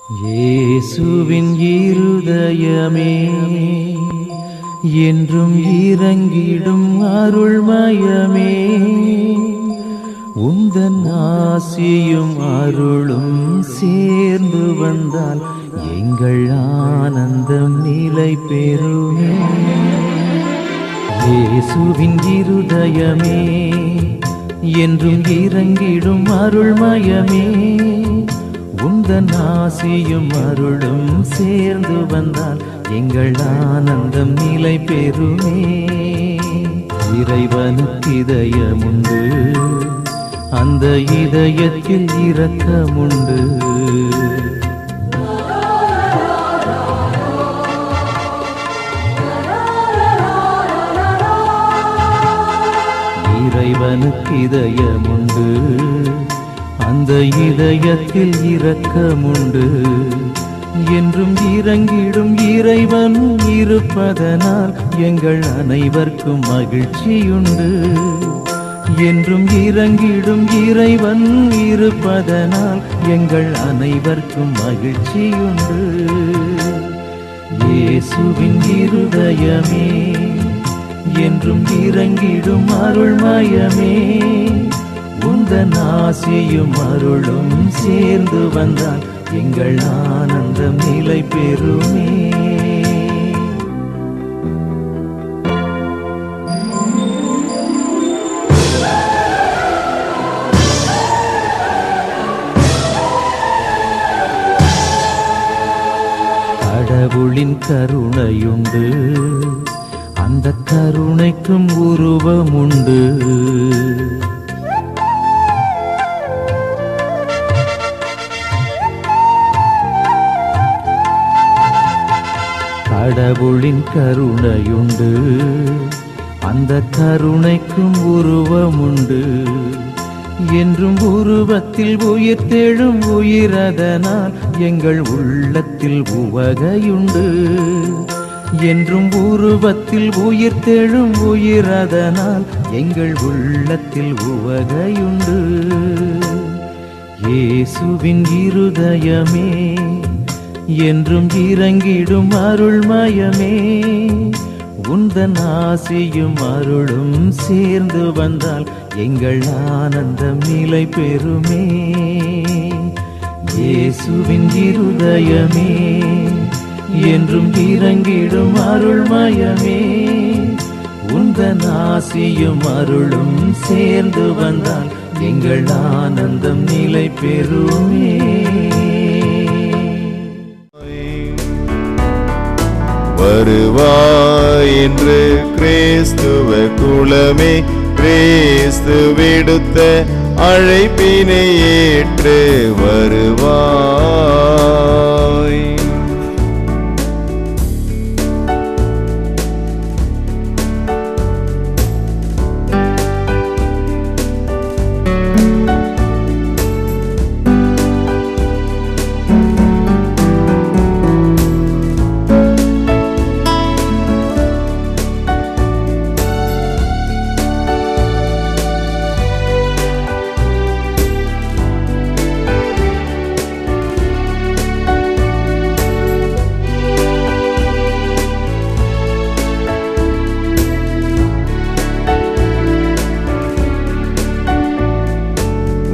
இயேசுவின் இருதயமே என்றும் இறங்கிடும் அருள்மயமே, உந்தன் ஆசியும் அருளும் சேர்ந்து வந்தால் எங்கள் ஆனந்தம் நிலை பெறுமே. இயேசுவின் இருதயமே என்றும் இறங்கிடும் அருள்மயமே, உந்தன் ஆசியும் அருளும் சேர்ந்து வந்தால் எங்கள் ஆனந்தம் நிலை பெறுமே. இறைவனுக்கு இதயமுண்டு, அந்த இதயத்தில் இரக்கமுண்டு. இறைவனுக்கு இதயமுண்டு, அந்த இதயத்தில் இரக்கமுண்டு. என்றும் இறங்கிடும் இறைவன் இருப்பதனால் எங்கள் அனைவருக்கும் மகிழ்ச்சியுண்டு. என்றும் இறங்கிடும் இறைவன் இருப்பதனால் எங்கள் அனைவருக்கும் மகிழ்ச்சியுண்டு. இயேசுவின் இருதயமே என்றும் இறங்கிடும் அருள்மயமே, உந்தன் ஆசியும் அருளும் சேர்ந்து வந்தால் எங்கள் ஆனந்தம் நிலை பெறுமே. கடவுளின் கருணையுண்டு, அந்த கருணைக்கும் உருவமுண்டு. கடவுளின் கருணையுண்டு, அந்த கருணைக்கும் உருவமுண்டு. என்றும் உருவத்தில் உயிர் தெழும் உயிரதனால் எங்கள் உள்ளத்தில் உவகையுண்டு. என்றும் உருவத்தில் உயிர் தெழும் உயிரதனால் எங்கள் உள்ளத்தில் உவகையுண்டு. இயேசுவின் இருதயமே என்றும் இறங்கிடும் அருள்மயமே, உந்தன் ஆசியும் அருளும் சேர்ந்து வந்தால் எங்கள் ஆனந்தம் நிலை பெறுமே. இயேசுவின் இருதயமே என்றும் இறங்கிடும் அருள்மயமே, உந்தன் ஆசியும் அருளும் சேர்ந்து வந்தால் எங்கள் ஆனந்தம் நிலை பெறுமே. வருவாய் என்று கிறிஸ்துவ குலமே, கிறிஸ்து விடுத்த அழைப்பினை ஏற்று வருவாய்.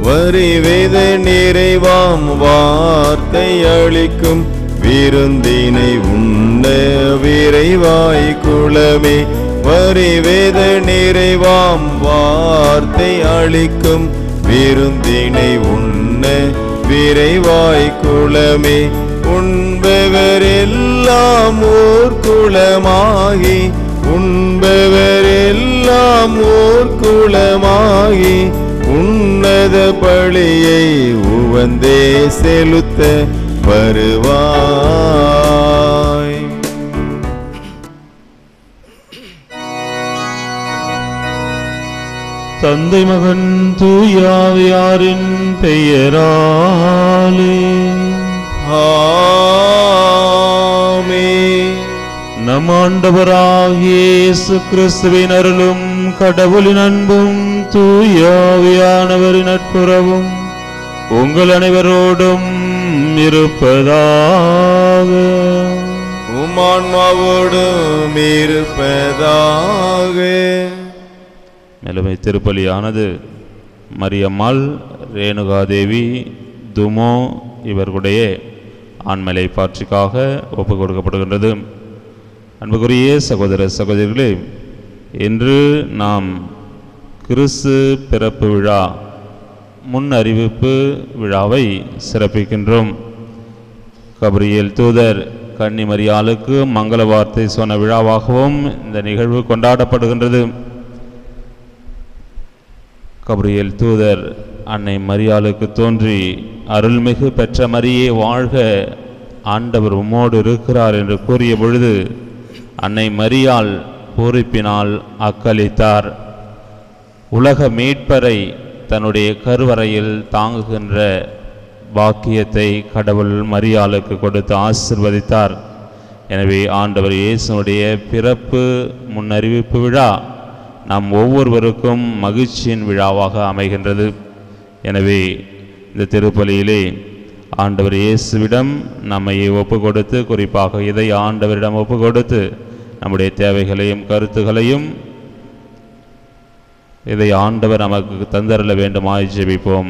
வரிவேத நிறைவாம் வார்த்தை அளிக்கும் விருந்தினை உண்ண விரைவாய் குலமே. வரிவேத நிறைவாம் வார்த்தை அளிக்கும் விருந்தினை உண்ண விரைவாய் குலமே. உண்பவரெல்லாம் ஓர் குலமாகி, உண்பவரெல்லாம் ஓர் குலமாகி, உன்னத பழியை உவந்தே செலுத்த வருவாய். தந்தை மகன் தூயாவியாரின் பெயராலே ஆமென். நம் ஆண்டவராகிய இயேசு கிறிஸ்துவின் அருளும் கடவுளின் அன்பும் தூயாவியானவரின் நட்புறவும் உங்கள் அனைவரோடும் இருப்பதாக. உம்மான்மாவோடும் இருப்பதாக. மேலும் திருப்பலியானது மரியம்மாள், ரேணுகாதேவி, துமோ இவர்களுடைய ஆண்மலை பாற்றிக்காக ஒப்புக் கொடுக்கப்படுகின்றது. அன்புக்குரிய சகோதர சகோதரிகளே, இன்று நாம் கிறிஸ்து பிறப்பு விழா முன் அறிவிப்பு விழாவை சிறப்பிக்கின்றோம். கபிரியேல் தூதர் கன்னி மரியாளுக்கு மங்கள வார்த்தை சொன்ன விழாவாகவும் இந்த நிகழ்வு கொண்டாடப்படுகின்றது. கபிரியேல் தூதர் அன்னை மரியாளுக்கு தோன்றி, அருள்மிகு பெற்ற மரியே வாழ்க, ஆண்டவர் உம்மோடு இருக்கிறார் என்று கூறிய பொழுது அன்னை மரியாள் பூரிப்பினால் அக்களித்தார். உலக மீட்பரை தன்னுடைய கருவறையில் தாங்குகின்ற பாக்கியத்தை கடவுள் மரியாளுக்கு கொடுத்து ஆசிர்வதித்தார். எனவே ஆண்டவர் இயேசுனுடைய பிறப்பு முன்னறிவிப்பு விழா நம் ஒவ்வொருவருக்கும் மகிழ்ச்சியின் விழாவாக அமைகின்றது. எனவே இந்த திருப்பலியிலே ஆண்டவர் இயேசுவிடம் நம்மை ஒப்பு கொடுத்து, குறிப்பாக இதை ஆண்டவரிடம் ஒப்பு கொடுத்து நம்முடைய தேவைகளையும் கருத்துகளையும் இதை ஆண்டவர் நமக்கு தந்தரல வேண்டுமாய் ஜெபிப்போம்.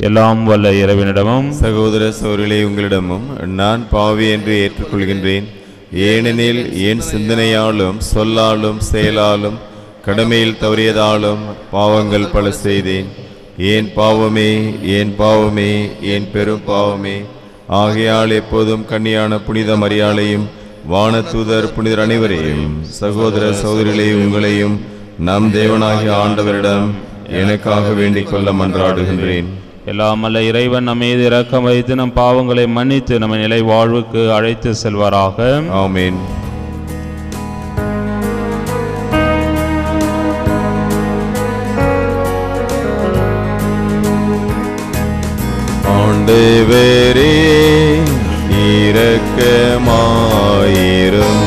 எல்லாம் வல்ல இறைவனிடமும் சகோதர சகோதரிகளே, உங்களிடமும் நான் பாவி என்று ஏற்றுக்கொள்கின்றேன். ஏனெனில் என் சிந்தனையாலும் சொல்லாலும் செயலாலும் கடமையில் தவறியதாலும் பாவங்கள் பல செய்தேன். ஏன் பாவமே, ஏன் பாவமே, ஏன் பெரும் பாவமே. ஆகையால் எப்போதும் கன்னியான புனித மரியாளையும் வானதூதர் புனிதர் அனைவரையும் சகோதர சகோதரிகளே உங்களையும் நம் தேவனாகிய ஆண்டவரிடம் எனக்காக வேண்டிக் கொள்ள மன்றாடுகின்றேன். எல்லாம் அல்ல இறைவன் நம் மீது இரக்கம் வைத்து நம் பாவங்களை மன்னித்து நம்ம நிலை வாழ்வுக்கு அழைத்து செல்வாராக. ஆமென். ஆண்டவரே இரக்கமாயிரும்.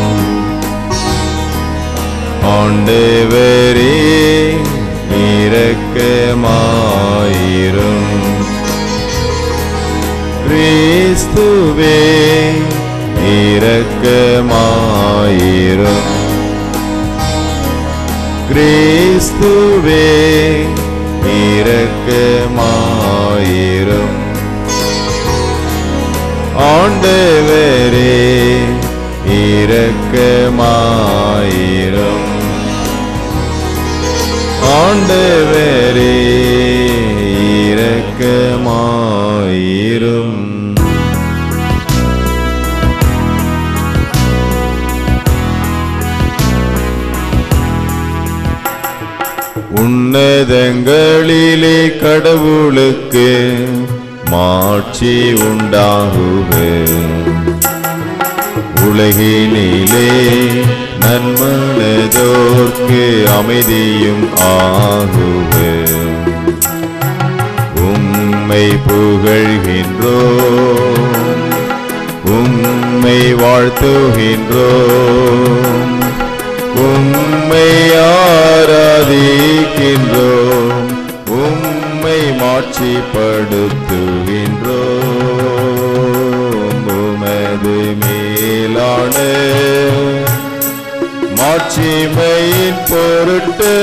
ஆண்டவரே இரக்கமாயிரும். கிறிஸ்துவே இரக்கமாயிரும். கிறிஸ்துவே இரக்கமாயிரும். ஆண்டவரே இரக்கமாயிரும். ஆண்டவரே இரக்கமாயிரும். உன்னதங்களிலே கடவுளுக்கு மாட்சி உண்டாகுக. உலகினிலே நன்மனதோர்க்கு அமைதியும் ஆகுக. உம்மை புகழ்கின்றோம், உம்மை வாழ்த்துகின்றோம், உம்மை ஆராதிக்கின்றோம், உம்மை மாட்சிப்படுத்துகின்றோம். உமது மேலான மாட்சிமையின் பொருட்டு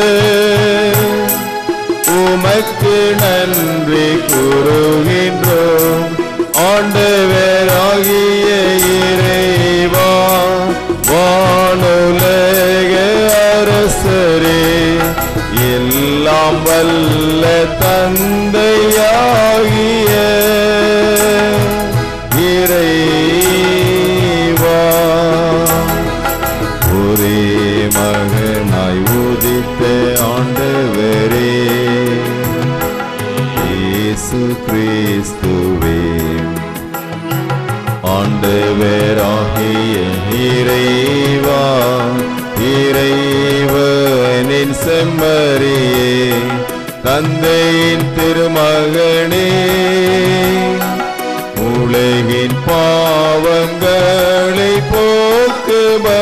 உமக்கு நன்றி கூறுகின்றோம். ஆண்டவராகிய இறைவா, வானுலக அரசரே, எல்லாம் வல்ல தந்தையாகிய இறைவா, ஒரே மகனாய் உதித்த ஆண்டவரே இயேசு கிறிஸ்துவே, ஆண்டவராகிய இறைவா, இறைவனின் செம்மறியே, தந்தையின் திருமகனே, உலகின் பாவங்களை போக்குபவரே,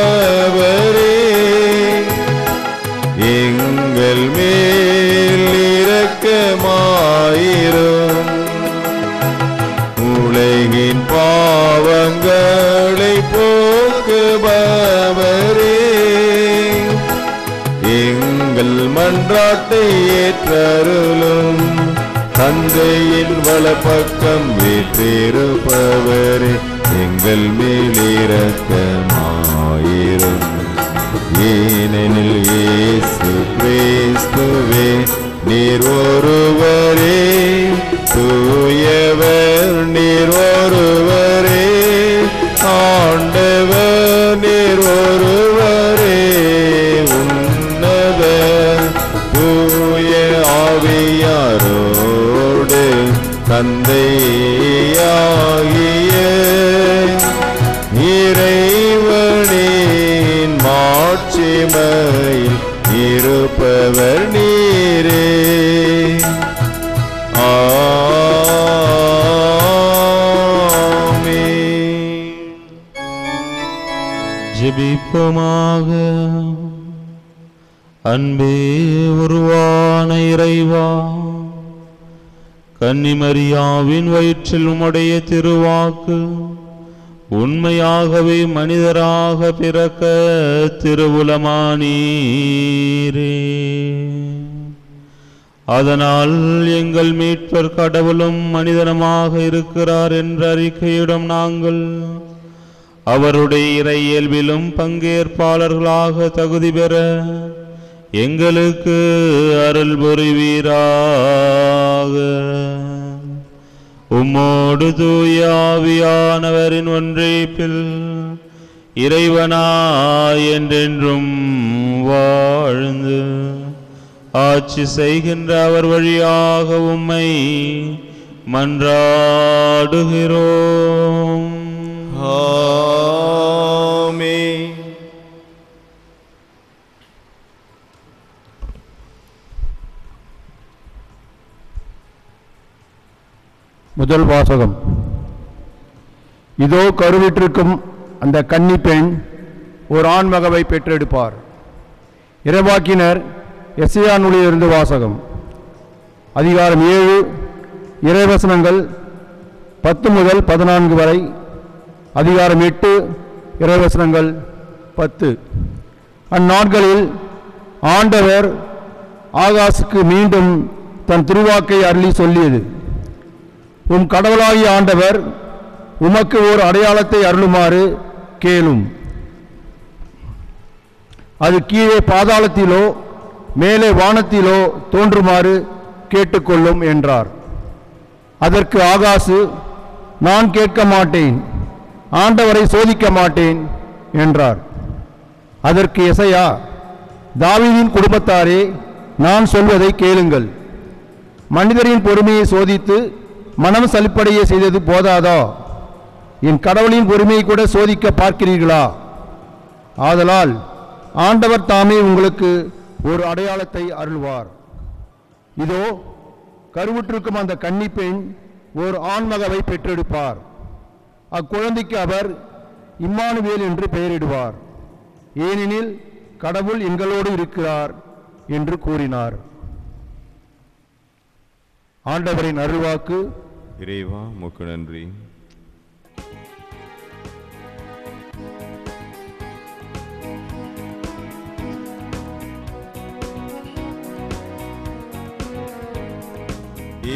எங்கள் மேல் இரக்கமாயிரும். ஏற்றருளும். தந்தையின் வலப்பக்கம் வீற்றிருப்பவரே, எங்கள் மேல் இரக்கமாயிரும். ஏனெனில் இயேசு கிறிஸ்துவே நீர் ஒருவரே தூயவர், நீர் ஒருவரே ஆண்டவர், நீர் ஒருவரே உன்னதர். தூய ஆவியாரோடு தந்தையாகிய இறைவனின் மாட்சிமையில் இருப்பவர் நீரே. ஜெபிப்போமாக. அன்பே உருவான இறைவா, கன்னிமரியாவின் வயிற்றில் உம்முடைய திருவாக்கு உண்மையாகவே மனிதராக பிறக்க திருவுளமானீரே. அதனால் எங்கள் மீட்பர் கடவுளும் மனிதனமாக இருக்கிறார் என்ற அறிக்கையிடும் நாங்கள் அவருடைய இறை இயல்பிலும் பங்கேற்பாளர்களாக தகுதி பெற எங்களுக்கு அருள் புரிவீராக. உம்மோடு தூய ஆவியானவரின் ஒன்றிப்பில் இறைவனாய் என்றென்றும் வாழ்ந்து ஆட்சி செய்கின்ற அவர் வழியாக உம்மை மன்றாடுகிறோம். ஆமென். முதல் வாசகம். இதோ கருவிற்றிருக்கும் அந்த கன்னி பெண் ஒரு ஆண்மகவை பெற்றெடுப்பார். இறைவாக்கினர் எசையா நூலிலிருந்து வாசகம். அதிகாரம் 7, இறைவசனங்கள் 10 முதல் 14 வரை. அதிகாரம் 8, இறைவசனங்கள் 10. அந்நாட்களில் ஆண்டவர் ஆகாசுக்கு மீண்டும் தன் திருவாக்கை அருளி சொல்லியது: உம் கடவுளாகிய ஆண்டவர் உமக்கு ஒரு அடையாளத்தை அருளுமாறு கேளும். அது கீழே பாதாளத்திலோ மேலே வானத்திலோ தோன்றுமாறு கேட்டுக்கொள்ளும் என்றார். அதற்கு ஆகாசு, நான் கேட்க மாட்டேன், ஆண்டவரை சோதிக்க மாட்டேன் என்றார். அதற்கு எசையா, தாவீதின் குடும்பத்தாரே, நான் சொல்வதை கேளுங்கள். மனிதரின் பொறுமையை சோதித்து மனம் சலிப்படைய செய்தது போதாதா? என் கடவுளின் பொறுமையை கூட சோதிக்க பார்க்கிறீர்களா? ஆதலால் ஆண்டவர் தாமே உங்களுக்கு ஒரு அடையாளத்தை அருள்வார். இதோ கருவுற்றிருக்கும் அந்த கன்னி பெண் ஒரு ஆண்மகவை பெற்றெடுப்பார். அக்குழந்தைக்கு அவர் இம்மானுவேல் என்று பெயரிடுவார். ஏனெனில் கடவுள் எங்களோடு இருக்கிறார் என்று கூறினார். ஆண்டவரின் அருள்வாக்கு. இறைவா உமக்கு நன்றி.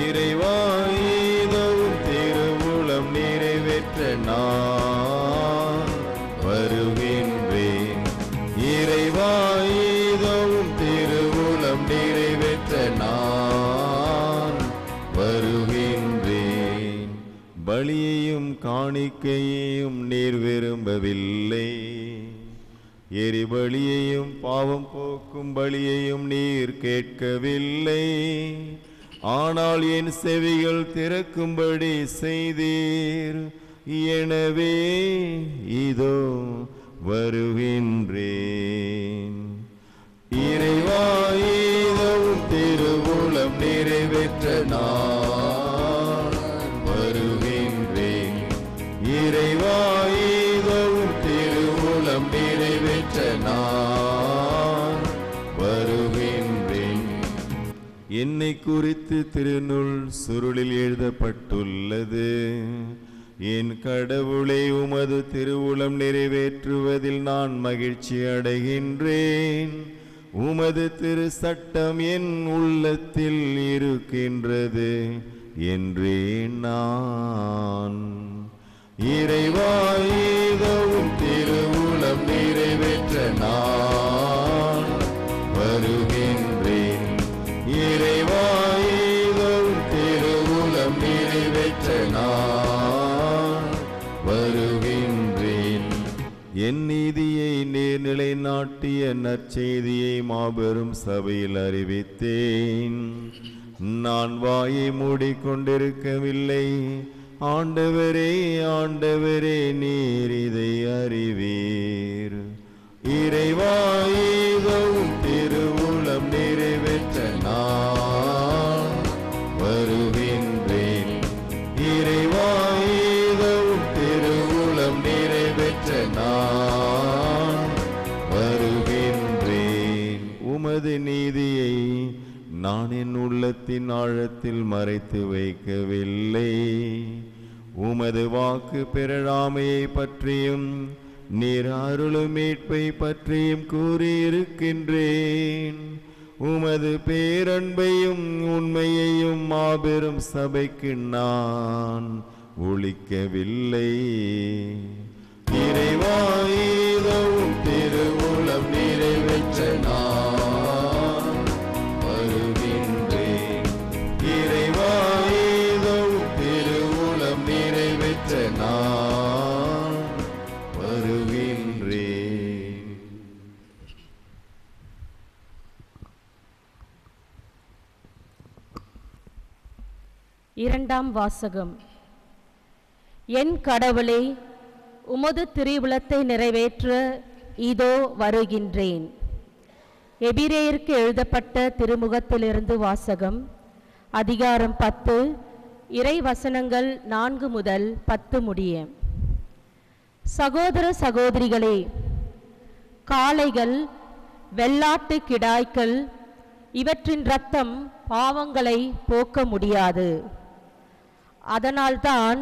இறைவா இதவும் திருவுளம் நிறைவேற்ற நான் வருகின்றேன். இறைவா இதவும் திருவுளம் நிறைவேற்ற நான் வருகின்றேன். பலியையும் காணிக்கையையும் நீர் விரும்பவில்லை, எரிபலியையும் பாவம் போக்கும் பலியையும் நீர் கேட்கவில்லை. ஆனால் என் செவிகள் திறக்கும்படி செய்தீர். எனவே இதோ வருகின்றேன். இறைவா இதவும் திருவுளம் நிறைவேற்ற நான் வருகின்றேன். இறைவா இதவும் திருவுளம் நிறைவேற்ற நான் வருகின்றேன். என்னை குறித்து திருநூல் சுருளில் எழுதப்பட்டுள்ளது. என் கடவுளை உமது திருவுளம் நிறைவேற்றுவதில் நான் மகிழ்ச்சி அடைகின்றேன். உமது திரு சட்டம் என் உள்ளத்தில் இருக்கின்றது என்றேன் நான். இறைவா, ஏதோவும் திருவுளம் நிறைவேற்ற நான் வருகின்றேன். இறைவா, ஏதோவும் திருவுளம் நிறைவேற்ற நான் வருகின்றேன். என் நீதியை நேர்நிலை நாட்டிய நற்செய்தியை மாபெரும் சபையில் அறிவித்தேன். நான் வாயை மூடிக்கொண்டிருக்கவில்லை. ஆண்டவரே, ஆண்டவரே, நீர் இதை அறிவீர். இறைவா, ஏதோவும் திருவுளம் நிறைவேற்ற நான் வருகின்றேன். இறைவா, ஏதோவும் திருவுளம் நிறைவேற்ற நான் வருகின்றேன். உமது நீதியை நான் என் உள்ளத்தின் ஆழத்தில் மறைத்து வைக்கவில்லை. உமது வாக்கு பெறலாமையை பற்றியும் நீர் அருளும் மீட்பை பற்றியும் கூறியிருக்கின்றேன். உமது பேரன்பையும் உண்மையையும் மாபெரும் சபைக்கு நான் ஒழிக்கவில்லை. இறைவா, ஏதோவும் திருவுளம் நிறைவேற்ற நான் வருகின்றேன். இறைவா, ஏதோவும் திருவுளம் நிறைவேற்ற நான் வருகின்றேன். இரண்டாம் வாசகம். என் கடவுளே, உமது திருவுளத்தை நிறைவேற்ற இதோ வருகின்றேன். எபிரேயருக்கு எழுதப்பட்ட திருமுகத்திலிருந்து வாசகம். அதிகாரம் 10, இறை வசனங்கள் 4 முதல் 10 முடிய. சகோதர சகோதரிகளே, காளைகள், வெள்ளாட்டு கிடாய்கள் இவற்றின் இரத்தம் பாவங்களை போக்க முடியாது. அதனால்தான்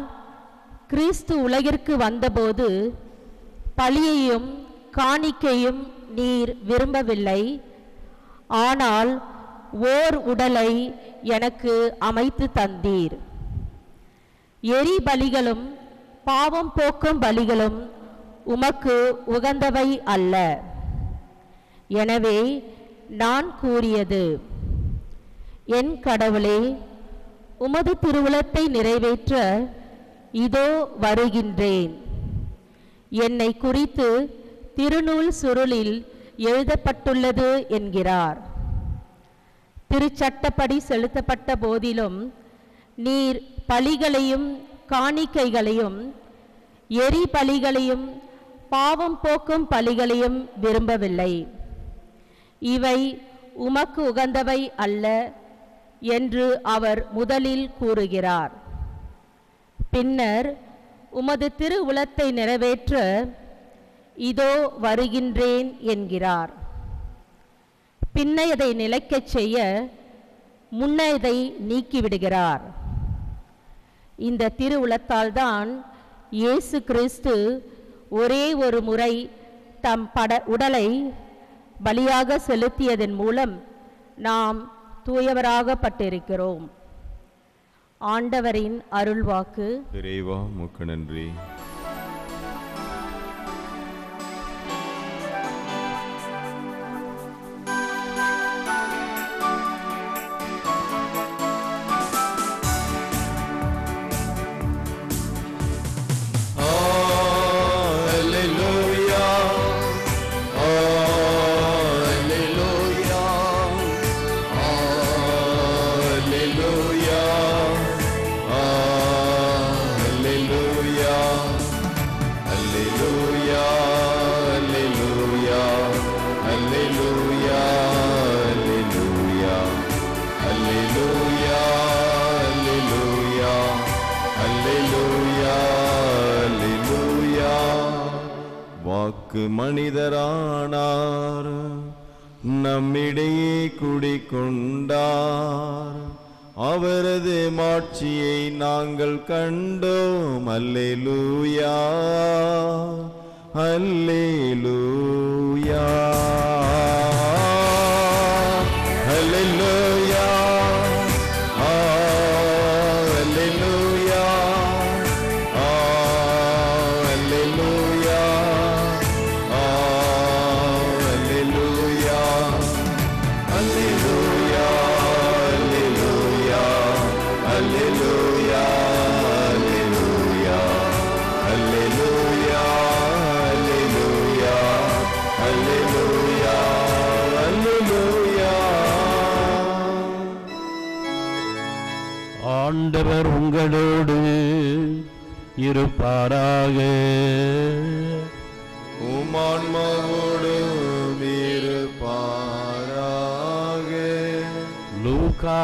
கிறிஸ்து உலகிற்கு வந்தபோது பலியையும் காணிக்கையும் நீர் விரும்பவில்லை, ஆனால் ஓர் உடலை எனக்கு அமைத்து தந்தீர். எரி பலிகளும் பாவம் போக்கும் பலிகளும் உமக்கு உகந்தவை அல்ல. எனவே நான் கூறியது, என் கடவுளே, உமது திருவுளத்தை நிறைவேற்ற இதோ வருகின்றேன். என்னை குறித்து திருநூல் சுருளில் எழுதப்பட்டுள்ளது என்கிறார். திருச்சட்டப்படி செலுத்தப்பட்ட போதிலும் நீர் பலிகளையும் காணிக்கைகளையும் எரி பலிகளையும் பாவம் போக்கும் பலிகளையும் விரும்பவில்லை. இவை உமக்கு உகந்தவை அல்ல என்று அவர் முதலில் கூறுகிறார். பின்னர் உமது திருவுளத்தை நிறைவேற்ற இதோ வருகின்றேன் என்கிறார். பின்னையதை நிலைக்கச் செய்ய முன்னையதை நீக்கிவிடுகிறார். இந்த திருவுளத்தால் தான் இயேசு கிறிஸ்து ஒரே ஒரு முறை தம் உடலை பலியாக செலுத்தியதன் மூலம் நாம் தூயவராகப்பட்டிருக்கிறோம். ஆண்டவரின் அருள்வாக்கு. இறைவா, உமக்கு நன்றி. வாக்கு மனிதரானார், நம்மிடையே குடிகொண்டார். அவரது மாட்சியை நாங்கள் கண்டோம். அல்லேலூயா, அல்லேலூயா. இருப்பாராக. உமான்மாவோடும் இருப்பாராக. லூக்கா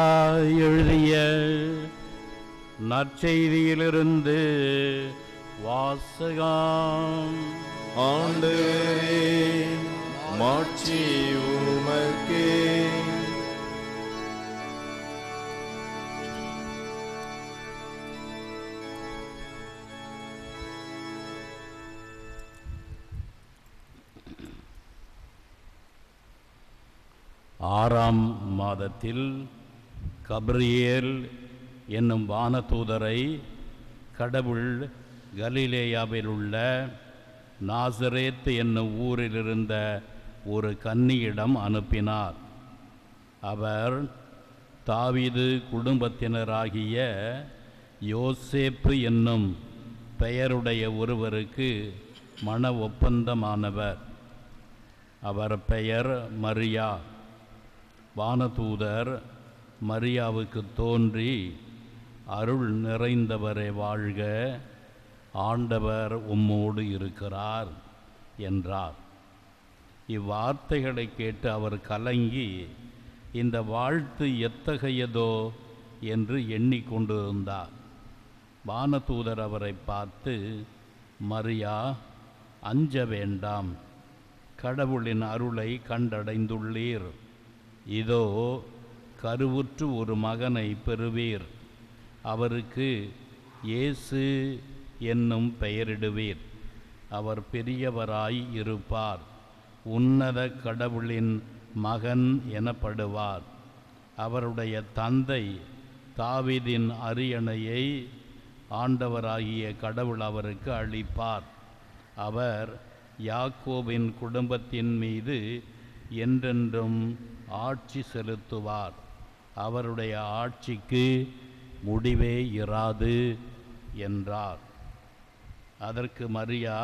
எழுதிய நற்செய்தியிலிருந்து வாசகம். ஆண்டவரே, மாட்சி உமக்கே. ஆறாம் மாதத்தில் கபிரியேல் என்னும் வானதூதரை கடவுள் கலிலேயாவில் உள்ள நாசரேத் என்னும் ஊரிலிருந்த ஒரு கன்னியிடம் அனுப்பினார். அவர் தாவீது குடும்பத்தினராகிய யோசேப்பு என்னும் பெயருடைய ஒருவருக்கு மண ஒப்பந்தமானவர். அவர் பெயர் மரியா. வானதூதர் மரியாவுக்கு தோன்றி, அருள் நிறைந்தவரே வாழ்க, ஆண்டவர் உம்மோடு இருக்கிறார் என்றார். இவ்வார்த்தைகளை கேட்டு அவர் கலங்கி, இந்த வாழ்த்து எத்தகையதோ என்று எண்ணிக்கொண்டிருந்தார். வானதூதர் அவரை பார்த்து, மரியா, அஞ்ச வேண்டாம், கடவுளின் அருளை கண்டடைந்துள்ளீர். இதோ கருவுற்று ஒரு மகனை பெறுவீர். அவருக்கு இயேசு என்னும் பெயரிடுவீர். அவர் பெரியவராய் இருப்பார். உன்னத கடவுளின் மகன் எனப்படுவார். அவருடைய தந்தை தாவீதின் அரியணையை ஆண்டவராகிய கடவுள் அவருக்கு அளிப்பார். அவர் யாக்கோபின் குடும்பத்தின் மீது என்றென்றும் ஆட்சி செலுத்துவார். அவருடைய ஆட்சிக்கு முடிவே இராது என்றார். அதற்கு மரியா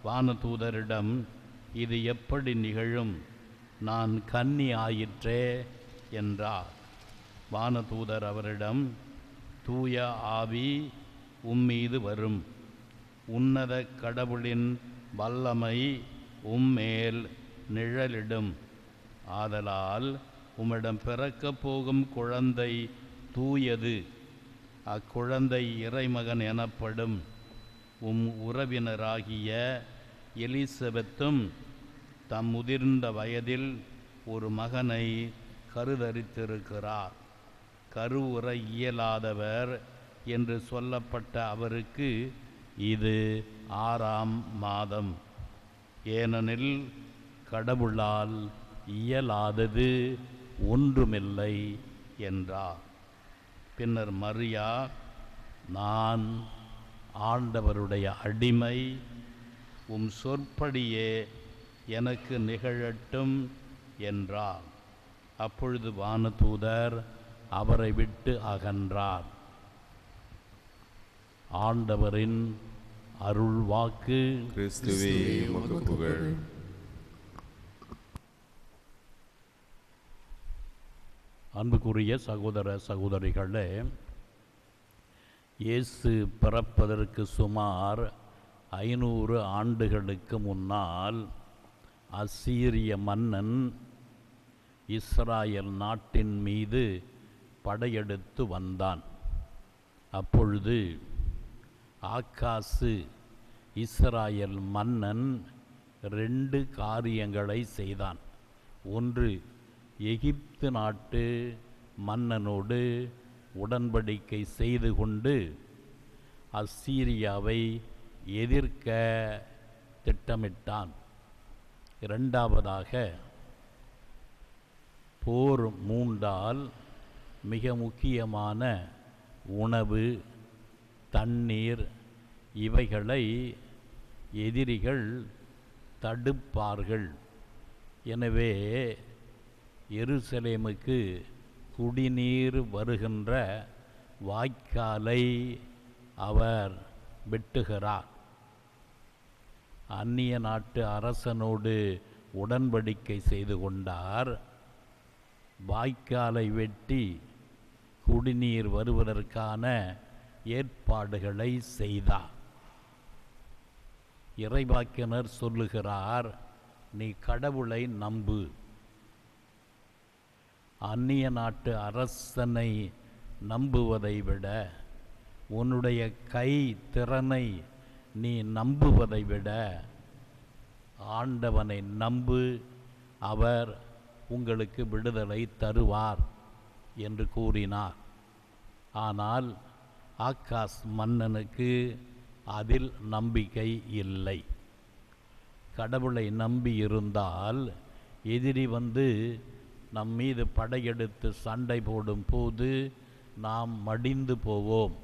வானதூதரிடம், இது எப்படி நிகழும்? நான் கன்னி ஆயிற்றே என்றார். வானதூதர் அவரிடம், தூய ஆவி உம்மீது வரும், உன்னத கடவுளின் வல்லமை உம்மேல் நிழலிடும். ஆதலால் உம்மிடம் பிறக்கப் போகும் குழந்தை தூயது. அக்குழந்தை இறைமகன் எனப்படும். உறவினராகிய எலிசபெத்தும் தம் முதிர்ந்த வயதில் ஒரு மகனை கருதரித்திருக்கிறார். கருவுற இயலாதவர் என்று சொல்லப்பட்ட அவருக்கு இது 6ஆம் மாதம். ஏனெனில் கடவுளால் இயலாதது ஒன்றுமில்லை என்றார். பின்னர் மரியா, நான் ஆண்டவருடைய அடிமை, உம் சொற்படியே எனக்கு நிகழட்டும் என்றார். அப்பொழுது வானதூதர் அவரை விட்டு அகன்றார். ஆண்டவரின் அருள் வாக்கு. கிறிஸ்துவே உமக்கு புகழ். அன்புக்குரிய சகோதர சகோதரிகளே, இயேசு பிறப்பதற்கு சுமார் 500 ஆண்டுகளுக்கு முன்னால் அசீரிய மன்னன் இஸ்ராயல் நாட்டின் மீது படையெடுத்து வந்தான். அப்பொழுது ஆகாசு இஸ்ராயல் மன்னன் 2 காரியங்களை செய்தான். ஒன்று, எகிப்து நாட்டு மன்னனோடு உடன்படிக்கை செய்து கொண்டு அசீரியாவை எதிர்க்க திட்டமிட்டான். இரண்டாவதாக, போர் மூண்டால் மிக முக்கியமான உணவு, தண்ணீர் இவைகளை எதிரிகள் தடுப்பார்கள். எனவே எருசலேமுக்கு குடிநீர் வருகின்ற வாய்க்காலை அவர் வெட்டுகிறார். அந்நிய நாட்டு அரசனோடு உடன்படிக்கை செய்து கொண்டார். வாய்க்காலை வெட்டி குடிநீர் வருவதற்கான ஏற்பாடுகளை செய்தார். இறைவாக்கினர் சொல்லுகிறார், நீ கடவுளை நம்பு, அந்நிய நாட்டு அரசனை நம்புவதை விட உன்னுடைய கை திறனை நீ நம்புவதை விட ஆண்டவனை நம்பு, அவர் உங்களுக்கு விடுதலை தருவார் என்று கூறினார். ஆனால் ஆகாஸ் மன்னனுக்கு அதில் நம்பிக்கை இல்லை. கடவுளை நம்பி இருந்தால் எதிரி வந்து நம் மீது படையெடுத்து சண்டை போடும் போது நாம் மடிந்து போவோம்.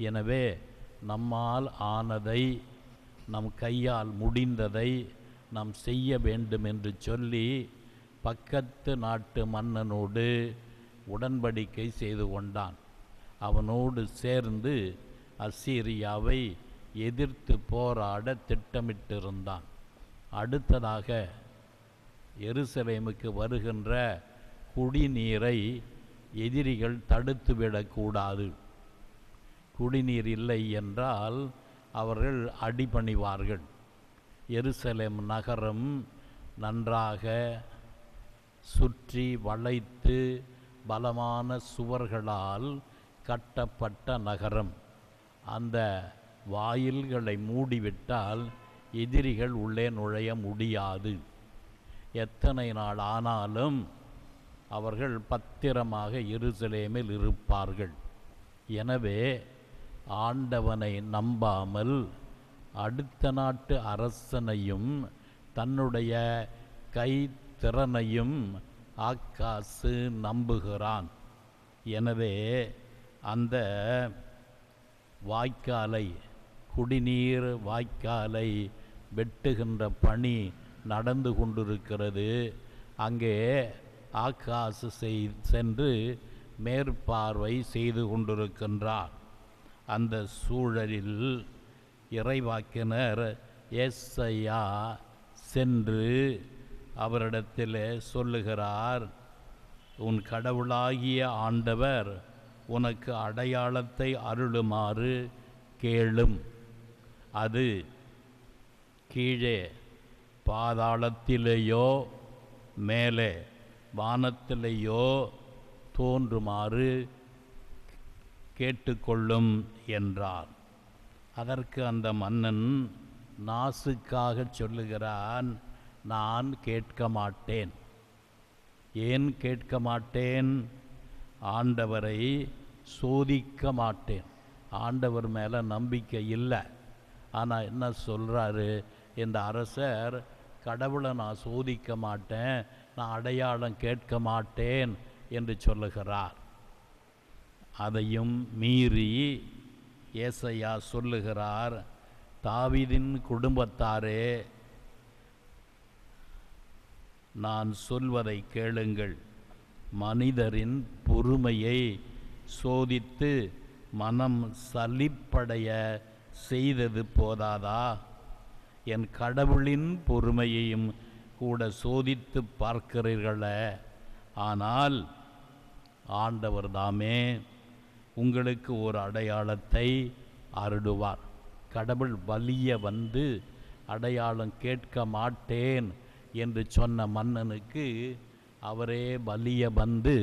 எனவே நம்மால் ஆனதை, நம் கையால் முடிந்ததை நாம் செய்ய வேண்டும் என்று சொல்லி பக்கத்து நாட்டு மன்னனோடு உடன்படிக்கை செய்து கொண்டான். அவனோடு சேர்ந்து அசீரியாவை எதிர்த்து போராட திட்டமிட்டிருந்தான். அடுத்ததாக எருசலேமுக்கு வருகின்ற குடிநீரை எதிரிகள் தடுத்துவிடக்கூடாது. குடிநீர் இல்லை என்றால் அவர்கள் அடிபணிவார்கள். எருசலேம் நகரம் நன்றாக சுற்றி வளைத்து பலமான சுவர்களால் கட்டப்பட்ட நகரம். அந்த வாயில்களை மூடிவிட்டால் எதிரிகள் உள்ளே நுழைய முடியாது. எத்தனை நாள் ஆனாலும் அவர்கள் பத்திரமாக எருசலேமில் இருப்பார்கள். எனவே ஆண்டவனை நம்பாமல் அடுத்த நாட்டு அரசனையும் தன்னுடைய கை திறனையும் ஆகாசு நம்புகிறான். எனவே அந்த வாய்க்காலை, குடிநீர் வாய்க்காலை வெட்டுகின்ற பணி நடந்து கொண்டிருக்கிறது. அங்கே ஆகாசு சென்று மேற்பார்வை செய்து கொண்டிருக்கின்றார். அந்த சூழலில் இறைவாக்கினர் ஏசாயா சென்று அவரிடத்தில் சொல்லுகிறார், உன் கடவுளாகிய ஆண்டவர் உனக்கு அடையாளத்தை அருளுமாறு கேளும். அது கீழே பாதாளத்திலேயோ மேலே வானத்திலேயோ தோன்றுமாறு கேட்டுக்கொள்ளும் என்றார். அதற்கு அந்த மன்னன் நாசுக்காக சொல்லுகிறான், நான் கேட்க மாட்டேன். ஏன் கேட்க மாட்டேன்? ஆண்டவரை சோதிக்க மாட்டேன். ஆண்டவர் மேலே நம்பிக்கை இல்லை. ஆனால் என்ன சொல்கிறாரு இந்த அரசர், கடவுளை நான் சோதிக்க மாட்டேன், நான் அடையாளம் கேட்க மாட்டேன் என்று சொல்லுகிறார். அதையும் மீறி ஏசாயா சொல்லுகிறார், தாவீதின் குடும்பத்தாரே, நான் சொல்வதை கேளுங்கள். மனிதரின் பொறுமையை சோதித்து மனம் சலிப்படைய செய்தது போதாதா? என் கடவுளின் பொறுமையையும் கூட சோதித்து பார்க்கிறீர்களே. ஆனால் ஆண்டவர் தாமே உங்களுக்கு ஒரு அடையாளத்தை அருளுவார். கடவுள் வலிய வந்து அடையாளம் கேட்க மாட்டேன் என்று சொன்ன மன்னனுக்கு அவரே வலிய வந்து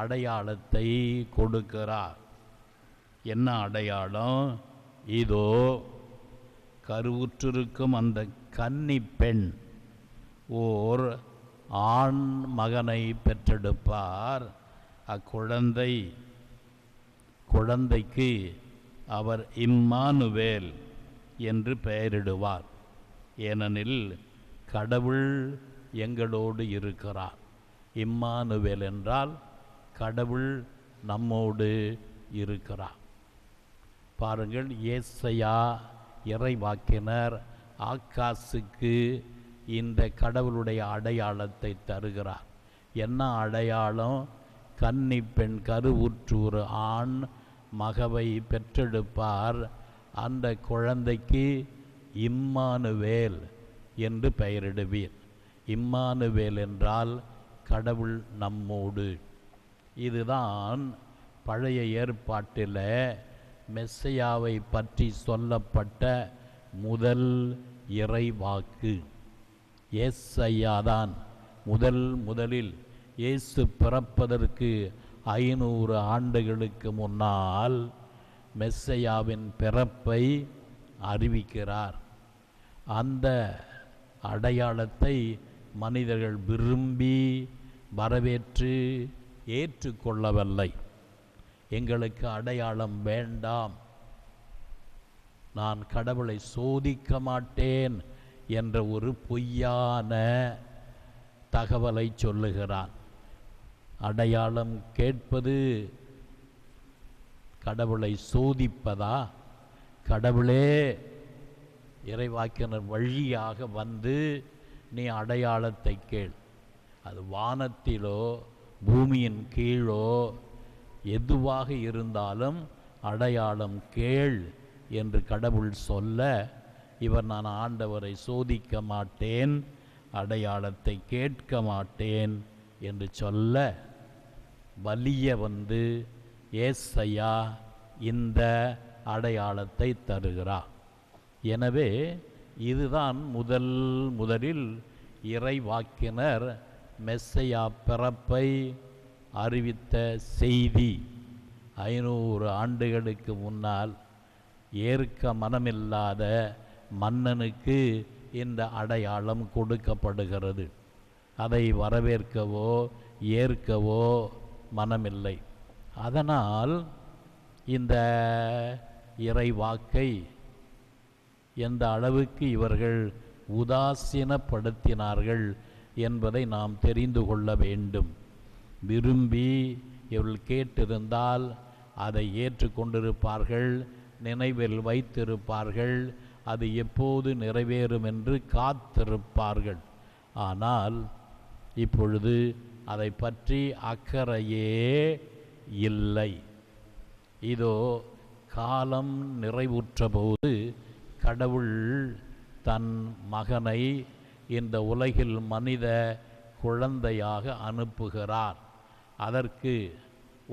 அடையாளத்தை கொடுக்கிறார். என்ன அடையாளம்? இதோ கருவுற்றிருக்கும் அந்த கன்னி பெண் ஓர் ஆண் மகனை பெற்றெடுப்பார். குழந்தைக்கு அவர் இம்மானுவேல் என்று பெயரிடுவார். ஏனெனில் கடவுள் எங்களோடு இருக்கிறார். இம்மானுவேல் என்றால் கடவுள் நம்மோடு இருக்கிறார். பாருங்கள், ஏசாயா இறைவாக்கினர் ஆகாசுக்கு இந்த கடவுளுடைய அடையாளத்தை தருகிறார். என்ன அடையாளம்? கன்னி பெண் கருவுற்று ஒரு ஆண் மகவை பெற்றெடுப்பார். அந்த குழந்தைக்கு இம்மானுவேல் என்று பெயரிடுவீர். இம்மானுவேல் என்றால் கடவுள் நம்மோடு. இதுதான் பழைய ஏற்பாட்டில் மெஸ்ஸையாவை பற்றி சொல்லப்பட்ட முதல் இறைவாக்கு. ஏசாயாதான் முதலில் இயேசு பிறப்பதற்கு 500 ஆண்டுகளுக்கு முன்னால் மெஸ்ஸையாவின் பிறப்பை அறிவிக்கிறார். அந்த அடையாளத்தை மனிதர்கள் விரும்பி வரவேற்று ஏற்றுக்கொள்ளவில்லை. எங்களுக்கு அடையாளம் வேண்டாம், நான் கடவுளை சோதிக்க மாட்டேன் என்ற ஒரு பொய்யான தகவலை சொல்லுகிறான். அடையாளம் கேட்பது கடவுளை சோதிப்பதா? கடவுளே இறைவாக்கினர் வழியாக வந்து நீ அடையாளத்தை கேள், அது வானத்திலோ பூமியின் கீழோ எதுவாக இருந்தாலும் அடையாளம் கேள் என்று கடவுள் சொல்ல, இவர் நான் ஆண்டவரை சோதிக்க மாட்டேன், அடையாளத்தை கேட்க மாட்டேன் என்று சொல்ல, வலிய வந்து ஏசையா இந்த அடையாளத்தை தருகிறார். எனவே இதுதான் முதலில் இறைவாக்கினர் மெஸ்ஸையா பிறப்பை அறிவித்த செய்தி. 500 ஆண்டுகளுக்கு முன்னால் ஏற்க மனமில்லாத மன்னனுக்கு இந்த அடையாளம் கொடுக்கப்படுகிறது. அதை வரவேற்கவோ ஏற்கவோ மனமில்லை. அதனால் இந்த இறைவாக்கை எந்த அளவுக்கு இவர்கள் உதாசீனப்படுத்தினார்கள் என்பதை நாம் தெரிந்து கொள்ள வேண்டும். விரும்பி இவர்கள் கேட்டிருந்தால் அதை ஏற்றுக்கொண்டிருப்பார்கள், நினைவில் வைத்திருப்பார்கள், அது எப்போது நிறைவேறும் என்று காத்திருப்பார்கள். ஆனால் இப்பொழுது அதை பற்றி அக்கறையே இல்லை. இதோ காலம் நிறைவுற்ற போது கடவுள் தன் மகனை இந்த உலகில் மனித குழந்தையாக அனுப்புகிறார். அதற்கு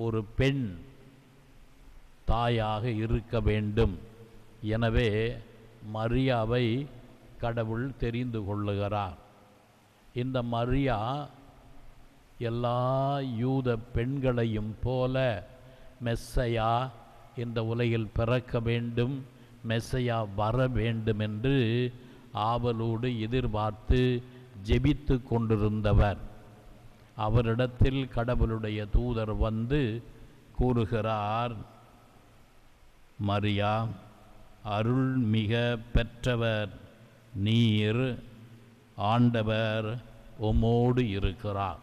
ஒரு பெண் தாயாக இருக்க வேண்டும். எனவே மரியாவை கடவுள் தெரிந்து கொள்ளுகிறார். இந்த மரியா எல்லா யூத பெண்களையும் போல மெஸ்ஸையா இந்த உலகில் பிறக்க வேண்டும், மெஸ்ஸையா வர வேண்டும் என்று ஆவலோடு எதிர்பார்த்து ஜெபித்து கொண்டிருந்தவர். அவரிடத்தில் கடவுளுடைய தூதர் வந்து கூறுகிறார், மரியா, அருள் மிக பெற்றவர் நீர், ஆண்டவர் உம்மோடு இருக்கிறார்.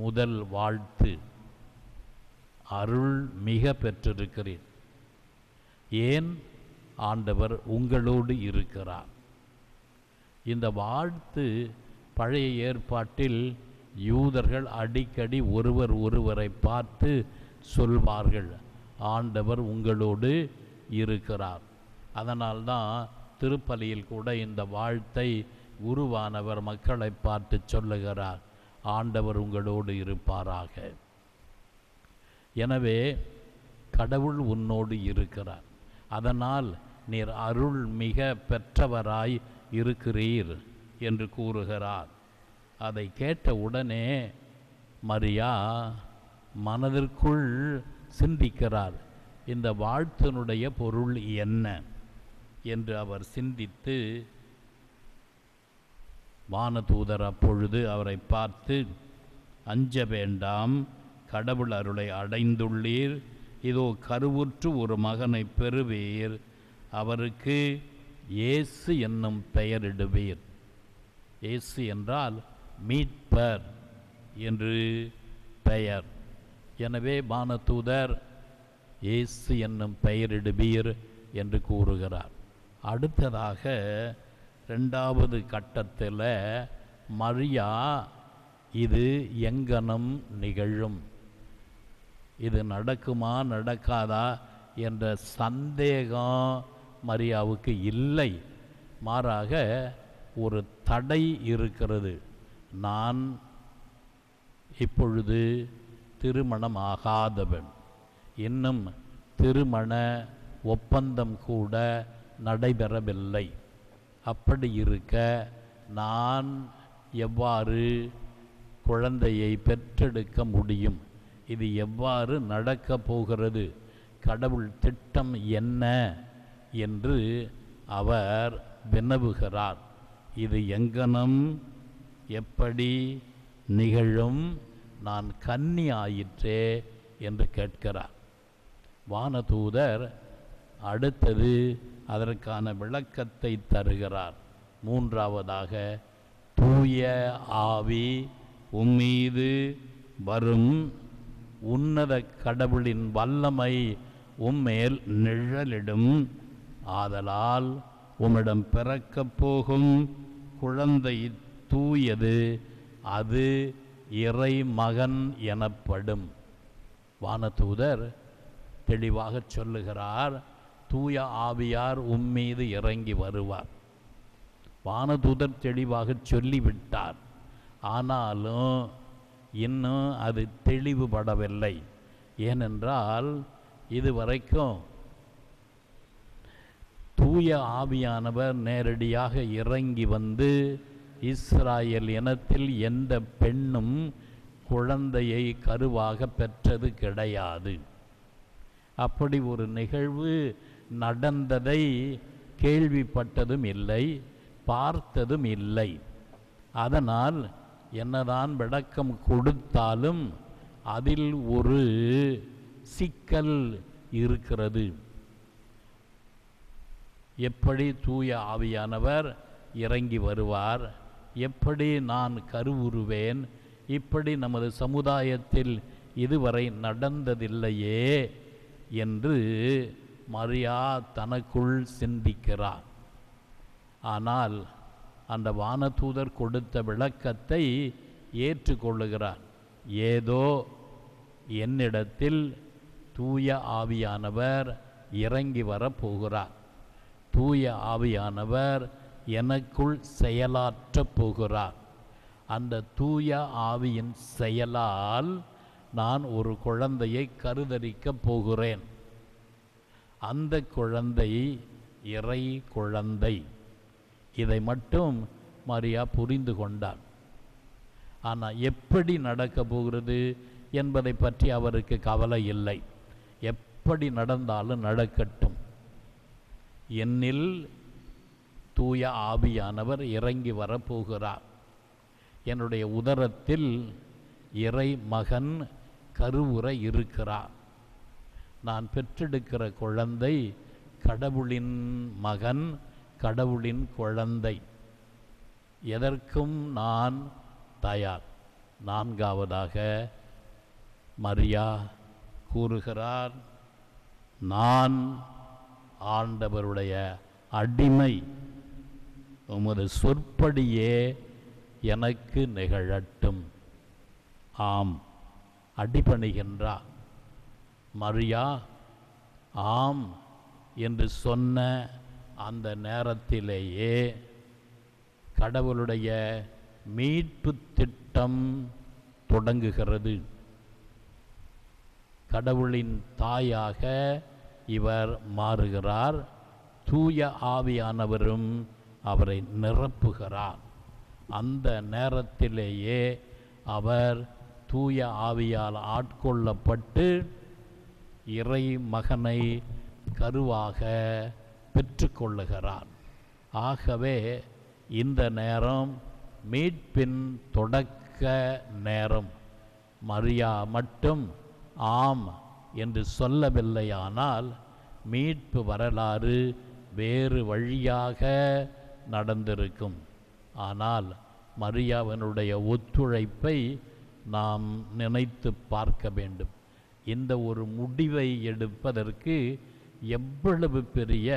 முதல் வாழ்த்து, அருள் மிக பெற்றிருக்கிறேன். ஏன்? ஆண்டவர் உங்களோடு இருக்கிறார். இந்த வாழ்த்து பழைய ஏற்பாட்டில் யூதர்கள் அடிக்கடி ஒருவரை பார்த்து சொல்வார்கள், ஆண்டவர் உங்களோடு இருக்கிறார். அதனால்தான் திருப்பலியில் கூட இந்த வாழ்த்தை குருவானவர் மக்களை பார்த்து சொல்லுகிறார், ஆண்டவர் உங்களோடு இருப்பாராக. எனவே கடவுள் உன்னோடு இருக்கிறார். அதனால் நீர் அருள் மிக பெற்றவராய் இருக்கிறீர் என்று கூறுகிறார். அதை கேட்ட உடனே மரியா மனதிற்குள் சிந்திக்கிறார், இந்த வாழ்த்தினுடைய பொருள் என்ன என்று அவர் சிந்தித்து, வானதூதர் அப்பொழுது அவரை பார்த்து, அஞ்ச வேண்டாம், கடவுள் அருளை அடைந்துள்ளீர், இதோ கருவுற்று ஒரு மகனை பெறுவீர், அவருக்கு இயேசு என்னும் பெயரிடுவீர். இயேசு என்றால் மீட்பர் என்று பெயர். எனவே வானதூதர் இயேசு என்னும் பெயரிடுவீர் என்று கூறுகிறார். அடுத்ததாக 2வது கட்டத்தில் மரியா இது எங்கனம் நிகழும், இது நடக்குமா நடக்காதா என்ற சந்தேகம் மரியாவுக்கு இல்லை. மாறாக ஒரு தடை இருக்கிறது. நான் இப்பொழுது திருமணம் ஆகாதவன், இன்னும் திருமண ஒப்பந்தம் கூட நடைபெறவில்லை. அப்படி இருக்க நான் எவ்வாறு குழந்தையை பெற்றெடுக்க முடியும்? இது எவ்வாறு நடக்கப் போகிறது? கடவுள் திட்டம் என்ன என்று அவர் வினவுகிறார். இது எங்கனம் எப்படி நிகழும்? நான் கன்னி ஆயிற்றே என்று கேட்கிறார். வானதூதர் அடுத்தது அதற்கான விளக்கத்தை தருகிறார். மூன்றாவதாக, தூய ஆவி உம்மீது வரும், உன்னத கடவுளின் வல்லமை உம்மேல் நிழலிடும். ஆதலால் உம்மிடம் பிறக்கப் போகும் குழந்தை தூயது, அது இறை மகன் எனப்படும். வானதூதர் தெளிவாக சொல்லுகிறார், தூய ஆவியார் உம்மீது இறங்கி வருவார். வானதூதர் தெளிவாக சொல்லிவிட்டார். ஆனாலும் இன்னும் அது தெளிவுபடவில்லை. ஏனென்றால் இதுவரைக்கும் தூய ஆவியானவர் நேரடியாக இறங்கி வந்து இஸ்ராயல் இனத்தில் எந்த பெண்ணும் குழந்தையை கருவாக பெற்றது கிடையாது. அப்படி ஒரு நிகழ்வு நடந்ததை கேள்விப்பட்டதும் இல்லை, பார்த்ததும் இல்லை. அதனால் என்னதான் விளக்கம் கொடுத்தாலும் அதில் ஒரு சிக்கல் இருக்கிறது. எப்படி தூய ஆவியானவர் இறங்கி வருவார்? எப்படி நான் கருவுறுவேன்? இப்படி நமது சமுதாயத்தில் இதுவரை நடந்ததில்லையே என்று மரியா தனக்குள் சிந்திக்கிறார். ஆனால் அந்த வானதூதர் கொடுத்த விளக்கத்தை ஏற்றுக்கொள்ளுகிறார். ஏதோ என்னிடத்தில் தூய ஆவியானவர் இறங்கி வரப்போகிறார், தூய ஆவியானவர் எனக்குள் செயலாற்றப் போகிறார். அந்த தூய ஆவியின் செயலால் நான் ஒரு குழந்தையை கருதரிக்கப் போகிறேன். அந்த குழந்தை இறை குழந்தை. இதை மட்டும் மரியா புரிந்து கொண்டார். ஆனால் எப்படி நடக்கப் போகிறது என்பதை பற்றி அவருக்கு கவலை இல்லை. எப்படி நடந்தாலும் நடக்கட்டும், என்னில் தூய ஆவியானவர் இறங்கி வரப்போகிறார். என்னுடைய உதரத்தில் இறை மகன் கருவுற இருக்கிறார். நான் பெற்றெடுக்கிற குழந்தை கடவுளின் மகன், கடவுளின் குழந்தை. எதற்கும் நான் தயார். நான்காவதாக மரியா கூறுகிறார், நான் ஆண்டவருடைய அடிமை, உமது சொற்படியே எனக்கு நிகழட்டும். ஆம், அடிபணிகின்றார். மரியா ஆம் என்று சொன்ன அந்த நேரத்திலேயே கடவுளுடைய மீட்பு திட்டம் தொடங்குகிறது. கடவுளின் தாயாக இவர் மாறுகிறார். தூய ஆவியானவரும் அவரை நிரப்புகிறார். அந்த நேரத்திலேயே அவர் தூய ஆவியால் ஆட்கொள்ளப்பட்டு இறை மகனை கருவாக பெற்றுக்கொள்ளுகிறார். ஆகவே இந்த நேரம் மீட்பின் தொடக்க நேரம். மரியா மட்டும் ஆம் என்று சொல்லவில்லையானால் மீட்பு வரலாறு வேறு வழியாக நடந்திருக்கும். ஆனால் மரியாவினுடைய ஒத்துழைப்பை நாம் நினைத்து பார்க்க வேண்டும். இந்த ஒரு முடிவை எடுப்பதற்கு எவ்வளவு பெரிய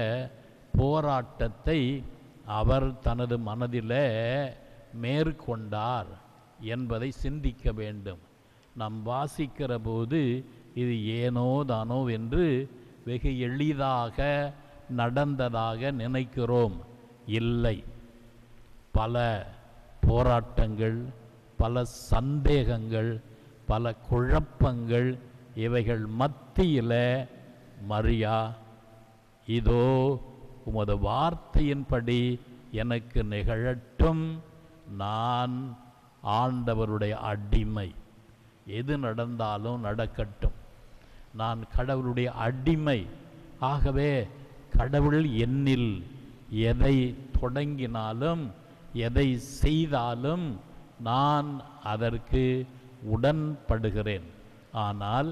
போராட்டத்தை அவர் தனது மனதில் மேற்கொண்டார் என்பதை சிந்திக்க வேண்டும். நாம் வாசிக்கிற போது இது ஏனோ தானோ என்று வெகு எளிதாக நடந்ததாக நினைக்கிறோம். இல்லை, பல போராட்டங்கள், பல சந்தேகங்கள், பல குழப்பங்கள், இவைகள் மத்தியில் மரியா, இதோ உமது வார்த்தையின்படி எனக்கு நிகழட்டும், நான் ஆண்டவருடைய அடிமை, எது நடந்தாலும் நடக்கட்டும், நான் கடவுளுடைய அடிமை. ஆகவே கடவுள் என்னில் எதை தொடங்கினாலும் எதை செய்தாலும் நான் அதற்கு உடன்படுகிறேன். ஆனால்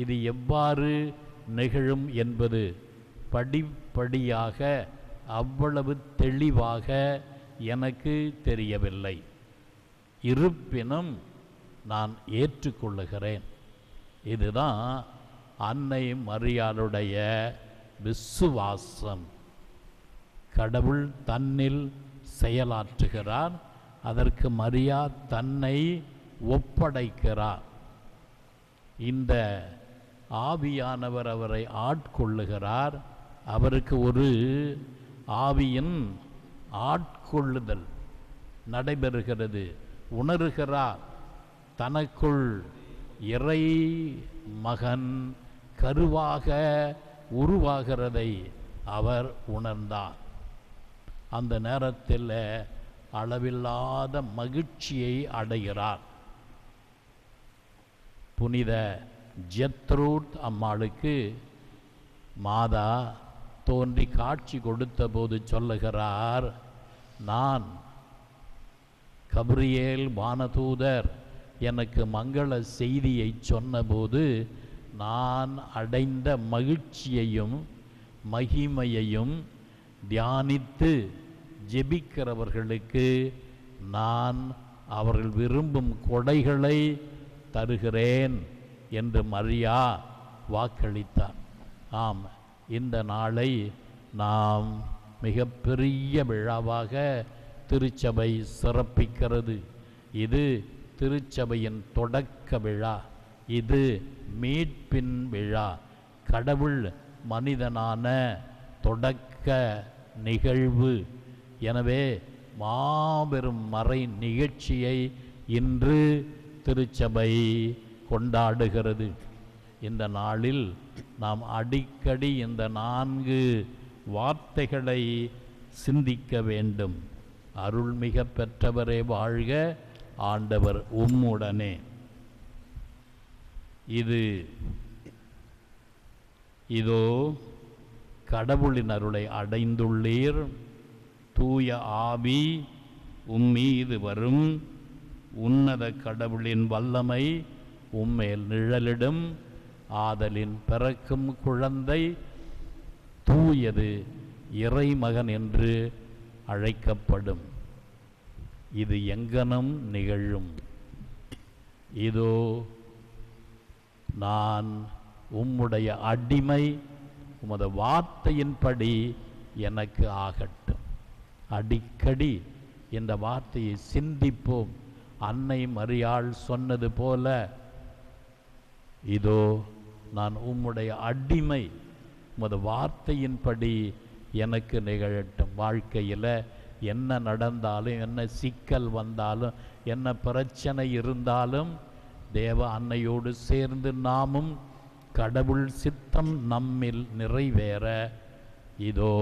இது எவ்வாறு நிகழும் என்பது படிப்படியாக அவ்வளவு தெளிவாக எனக்கு தெரியவில்லை. இருப்பினும் நான் ஏற்றுக்கொள்ளுகிறேன். இதுதான் அன்னை மரியாளுடைய விசுவாசம். கடவுள் தன்னில் செயலாற்றுகிறார், அதற்கு மரியா தன்னை ஒப்படைக்கிறார். இந்த ஆவியானவர் அவரை ஆட்கொள்ளுகிறார். அவருக்கு ஒரு ஆவியின் ஆட்கொள்ளுதல் நடைபெறுகிறது. உணர்கிறார், தனக்குள் இறை மகன் கருவாக உருவாகிறதை அவர் உணர்ந்தார். அந்த நேரத்தில் அளவில்லாத மகிழ்ச்சியை அடைகிறார். புனித ஜெத்ரூட் அம்மாளுக்கு மாதா தோன்றி காட்சி கொடுத்த போது சொல்லுகிறார், நான் கபிரியேல் வானதூதர் எனக்கு மங்கள செய்தியை சொன்னபோது நான் அடைந்த மகிழ்ச்சியையும் மகிமையையும் தியானித்து ஜெபிக்கிறவர்களுக்கு நான் அவர்கள் விரும்பும் கொடைகளை தருகிறேன் என்று மரியா வாக்களித்தார். ஆம், இந்த நாளை நாம் மிகப்பெரிய விழாவாக திருச்சபை சிறப்பிக்கிறது. இது திருச்சபையின் தொடக்க விழா, இது மீட்பின் விழா, கடவுள் மனிதனான தொடக்க நிகழ்வு. எனவே மாபெரும் மறை நிகழ்ச்சியை இன்று திருச்சபை கொண்டாடுகிறது. இந்த நாளில் நாம் அடிக்கடி இந்த 4 வார்த்தைகளை சிந்திக்க வேண்டும். அருள்மிக பெற்றவரே வாழ்க, ஆண்டவர் உம்முடனே. இதோ கடவுளின் அருளை அடைந்துள்ளீர், தூய ஆவி உம்மீது வரும், உன்னத கடவுளின் வல்லமை உம்மேல் நிழலிடும், ஆதலின் பிறக்கும் குழந்தை தூயது இறைமகன் என்று அழைக்கப்படும். இது எங்கனம் நிகழும். இதோ நான் உம்முடைய அடிமை, உமது வார்த்தையின்படி எனக்கு ஆகட்டும். அடிக்கடி இந்த வார்த்தையை சிந்திப்போம். அன்னை மரியாள் சொன்னது போல, இதோ நான் உம்முடைய அடிமை, உமது வார்த்தையின்படி எனக்கு நிகழட்டும். வாழ்க்கையில் என்ன நடந்தாலும், என்ன சிக்கல் வந்தாலும், என்ன பிரச்சனை இருந்தாலும், தேவ அன்னையோடு சேர்ந்து நாமும் கடவுள் சித்தம் நம்மில் நிறைவேற, இதோ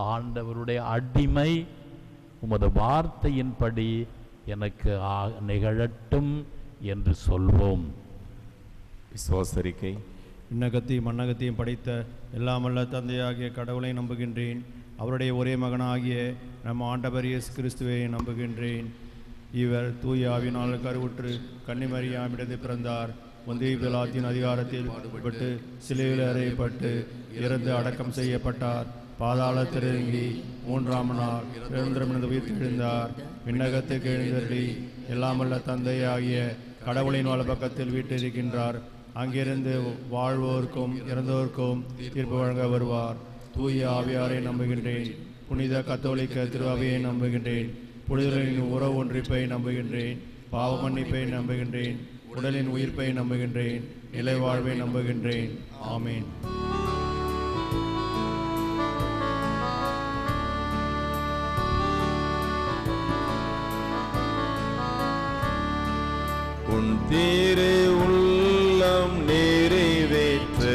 ஆண்டவருடைய அடிமை, உமது வார்த்தையின்படி எனக்கு நிகழட்டும் என்று சொல்வோம். விசுவாசரிக்கை. விண்ணகத்தையும் மண்ணகத்தையும் படைத்த எல்லாமல்ல தந்தையாகிய கடவுளை நம்புகின்றேன். அவருடைய ஒரே மகனாகிய நம் ஆண்டவர் இயேசு கிறிஸ்துவை நம்புகின்றேன். இவர் தூய ஆவியினால் கருவுற்று கன்னிமரியாமிடத்து பிறந்தார். முந்தைய பிலாத்தின் அதிகாரத்தில் பாடுபட்டு சிலுவையில் அறையப்பட்டு இறந்து அடக்கம் செய்யப்பட்டார். பாதாளத்தில் இறங்கி 3ஆம் நாள் இறந்திருந்த உயிர்த்தெழுந்தார். விண்ணகத்துக்கு எழுந்தருளி எல்லாமல்ல தந்தையாகிய கடவுளின் வலப்பக்கத்தில் வீற்றிருக்கின்றார். அங்கிருந்து வாழ்வோருக்கும் இறந்தோருக்கும் தீர்ப்பு வழங்க வருவார். தூய ஆவியாரை நம்புகின்றேன். புனித கத்தோலிக்க திருஅவையை நம்புகின்றேன். புனிதர்களின் உறவு ஒன்றிப்பை நம்புகின்றேன். பாவ மன்னிப்பை நம்புகின்றேன். உடலின் உயிர்ப்பை நம்புகின்றேன். நிலை வாழ்வை நம்புகின்றேன். ஆமீன். உன் திரு உள்ளம் நிறைவேற்ற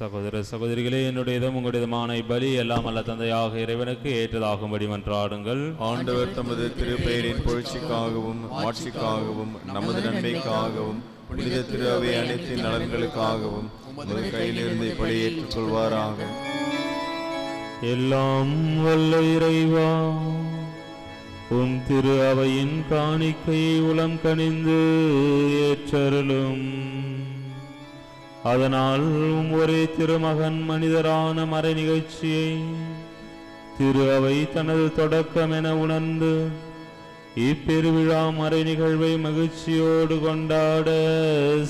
சகோதர சகோதரிகளே, என்னுடையதும் உங்களுடையதுமான பலி எல்லாம் அல்ல தந்தையாக இறைவனுக்கு ஏற்றதாகும்படி மன்றாடுங்கள். ஆண்டவர் தமது திருப்பெயரின் புகழ்ச்சிக்காகவும் ஆட்சிக்காகவும் நமது நன்மைக்காகவும் புனித திரு அவை அனைத்தின் நலன்களுக்காகவும் உமது கையிலிருந்து இப்படி ஏற்றுக்கொள்வாராக. எல்லாம் வல்ல இறைவா, உம் திரு அவையின் காணிக்கையை உளம் கனிந்து ஏற்றருளும். அதனால் ஒரே திருமகன் மனிதரான மறை நிகழ்ச்சியை திரு அவை தனது தொடக்கம் என உணர்ந்து இப்பெருவிழா மறை நிகழ்வை மகிழ்ச்சியோடு கொண்டாட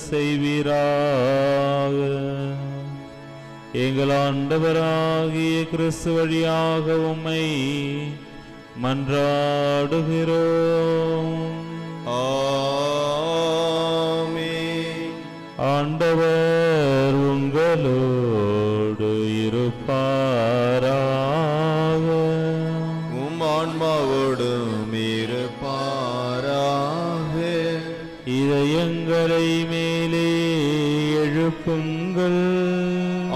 செய்வீராக. எங்கள் ஆண்டவராகிய கிறிஸ்து வழியாக உம்மை மன்றாடுகிறோம். ஆமென். ஆண்டவர் உங்களோடு இருப்பாராக. உம் ஆன்மாவோடும் இருப்பாராக. இதயங்களை மேலே எழுப்புங்கள்.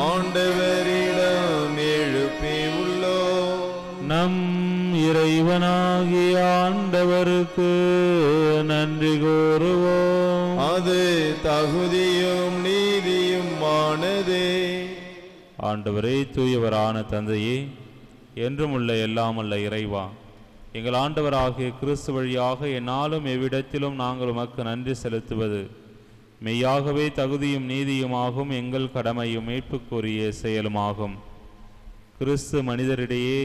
ஆண்டவரிடம் எழுப்பி உள்ளோம். நம் இறைவனாகிய ஆண்டவருக்கு நன்றி கூறுவோம். அது தகுதியும் நீதியுமானதே. ஆண்டவரே, தூயவரான தந்தையே, என்றும் உள்ள எல்லாம் அல்ல இறைவா, எங்கள் ஆண்டவராகிய கிறிஸ்து வழியாக எந்நாளும் எவ்விடத்திலும் நாங்கள் உமக்கு நன்றி செலுத்துவது மெய்யாகவே தகுதியும் நீதியுமாகும், எங்கள் கடமையும் மீட்புக்குரிய செயலுமாகும். கிறிஸ்து மனிதரிடையே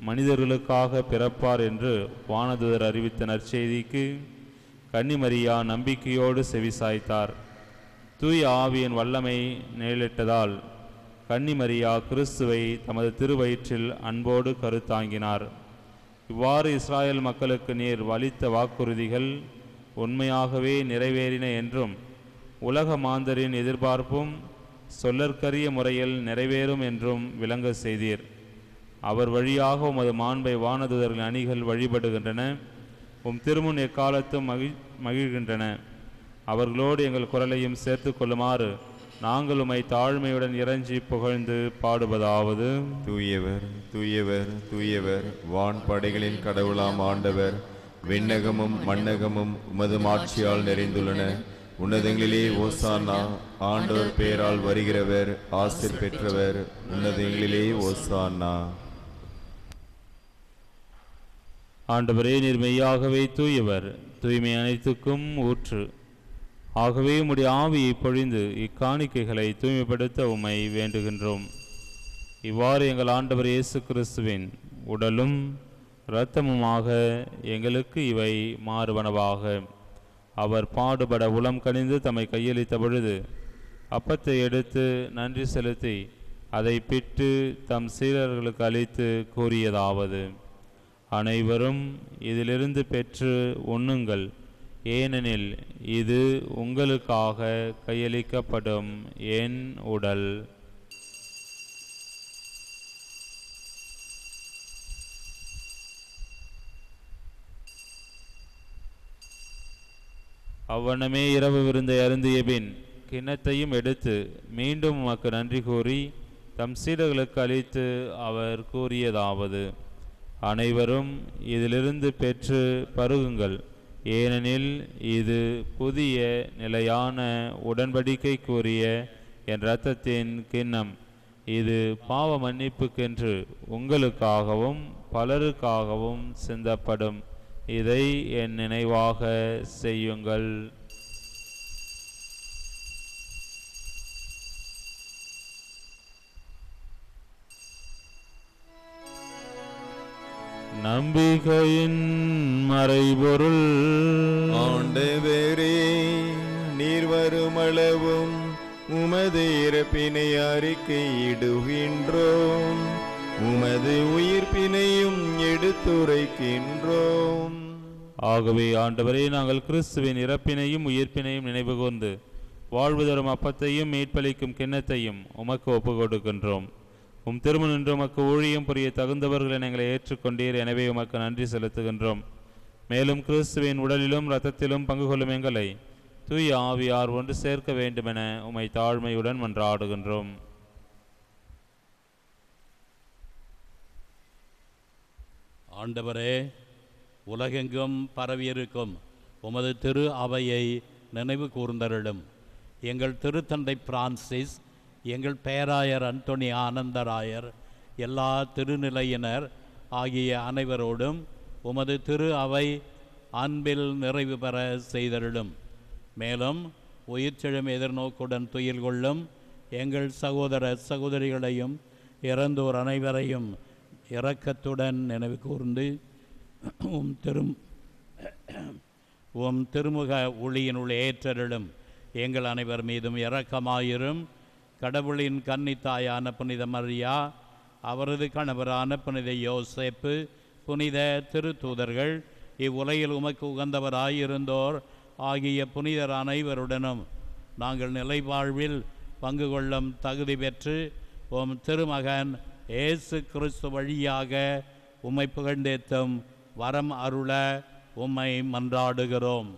மனிதர்களுக்காக பிறப்பார் என்று வானதூதர் அறிவித்த நற்செய்திக்கு கன்னிமரியா நம்பிக்கையோடு செவிசாய்த்தார். தூய ஆவியின் வல்லமை நிழலிட்டதால் கன்னிமரியா கிறிஸ்துவை தமது திருவயிற்றில் அன்போடு கருத்தாங்கினார். இவ்வாறு இஸ்ராயல் மக்களுக்கு நீர் அளித்த வாக்குறுதிகள் உண்மையாகவே நிறைவேறின என்றும் உலக மாந்தரின் எதிர்பார்ப்பும் சொல்லற்கரிய முறையில் நிறைவேறும் என்றும் விளங்க செய்தீர். அவர் வழியாக உமது மாண்பை வானதூதர்கள் அணிகள் வழிபடுகின்றன. உம் திருமுன் எக்காலத்தும் மகிழ்கின்றன. அவர்களோடு எங்கள் குரலையும் சேர்த்து கொள்ளுமாறு நாங்கள் உம்மை தாழ்மையுடன் இறைஞ்சி புகழ்ந்து பாடுவதாவது: தூயவர் தூயவர் தூயவர், வான்படைகளின் கடவுளாம் ஆண்டவர். விண்ணகமும் மண்ணகமும் உமது மாட்சியால் நிறைந்துள்ளன. உன்னதங்களிலே ஓசானா. ஆண்டவர் பெயரால் வருகிறவர் ஆசீர் பெற்றவர். உன்னதங்களிலே ஓசானா. ஆண்டவரே, நீர் மெய்யாகவே தூயவர், தூய்மை அனைத்துக்கும் ஊற்று. ஆகவே உம்முடைய ஆவியை பொழிந்து இக்காணிக்கைகளை தூய்மைப்படுத்த உம்மை வேண்டுகின்றோம். இவ்வாறு எங்கள் ஆண்டவர் இயேசு கிறிஸ்துவின் உடலும் இரத்தமுமாக எங்களுக்கு இவை மாறுபனவாக. அவர் பாடுபட உளம் கனிந்து தம்மை கையளித்த பொழுது அப்பத்தை எடுத்து நன்றி செலுத்தி அதை பிட்டு தம் சீடர்களுக்கு அளித்து கூறியதாவது: அனைவரும் இதிலிருந்து பெற்று உண்ணுங்கள், ஏனெனில் இது உங்களுக்காக கையளிக்கப்படும் என் உடல். அவ்வண்ணமே இரவு விருந்தை அருந்திய பின் கிண்ணத்தையும் எடுத்து மீண்டும் உமக்கு நன்றி கூறி தம் சீடர்களுக்கு அளித்து அவர் கூறியதாவது: அனைவரும் இதிலிருந்து பெற்று பருகுங்கள், ஏனெனில் இது புதிய நிலையான உடன்படிக்கைக்குரிய என் இரத்தத்தின் கிண்ணம். இது பாவ மன்னிப்புக்கென்று உங்களுக்காகவும் பலருக்காகவும் சிந்தப்படும். இதை என் நினைவாக செய்யுங்கள். நம்பிக்கையின் மறைபொருள். ஆண்டவரே, நீர் வருமளவும் உமது இறப்பினை அறிக்கையிடுகின்றோம், உமது உயிர்ப்பினையும் எடுத்துரைக்கின்றோம். ஆகவே ஆண்டவரே, நாங்கள் கிறிஸ்துவின் இறப்பினையும் உயிர்ப்பினையும் நினைவு கூர்ந்து வாழ்வு தரும் அப்பத்தையும் மீட்பளிக்கும் கிண்ணத்தையும் உமக்கு ஒப்புக் கொடுக்கின்றோம். உம் திருமணன்று உமக்கு ஊழியம் புரிய தகுந்தவர்கள் எங்களை ஏற்றுக்கொண்டீர். எனவே உமக்கு நன்றி செலுத்துகின்றோம். மேலும் கிறிஸ்துவின் உடலிலும் இரத்தத்திலும் பங்கு கொள்ளும் எங்களை தூய ஆவியார் ஒன்று சேர்க்க வேண்டுமென உம்மை தாழ்மையுடன் மன்றாடுகின்றோம். ஆண்டவரே, உலகெங்கும் பரவியிருக்கும் உமது திரு அவையை நினைவு கூர்ந்தருளும். எங்கள் திருத்தந்தை பிரான்சிஸ், எங்கள் பேராயர் அந்தோணி ஆனந்தராயர், எல்லா திருநிலையினர் ஆகிய அனைவரோடும் உமது திரு அவை அன்பில் நிறைவு பெற செய்தருளும். மேலும் உயிர்ச்செழும் எதிர்நோக்குடன் துயில் கொள்ளும் எங்கள் சகோதர சகோதரிகளையும் இறந்தோர் அனைவரையும் இரக்கத்துடன் நினைவு கூர்ந்து உம் திருமுக ஒளியினுள் ஏற்றருளும். எங்கள் அனைவர் மீதும் இரக்கமாயிரும். கடவுளின் கன்னித்தாயான புனித மரியா, அவரது கணவரான புனித யோசேப்பு, புனித திருத்தூதர்கள், இவ்வுலகில் உமக்கு உகந்தவராயிருந்தோர் ஆகிய புனிதர் அனைவருடனும் நாங்கள் நிலைவாழ்வில் பங்கு கொள்ளும் தகுதி பெற்று உம் திருமகன் இயேசு கிறிஸ்து வழியாக உம்மை புகழ்ந்தேத்தும் வரம் அருள உம்மை மன்றாடுகிறோம்.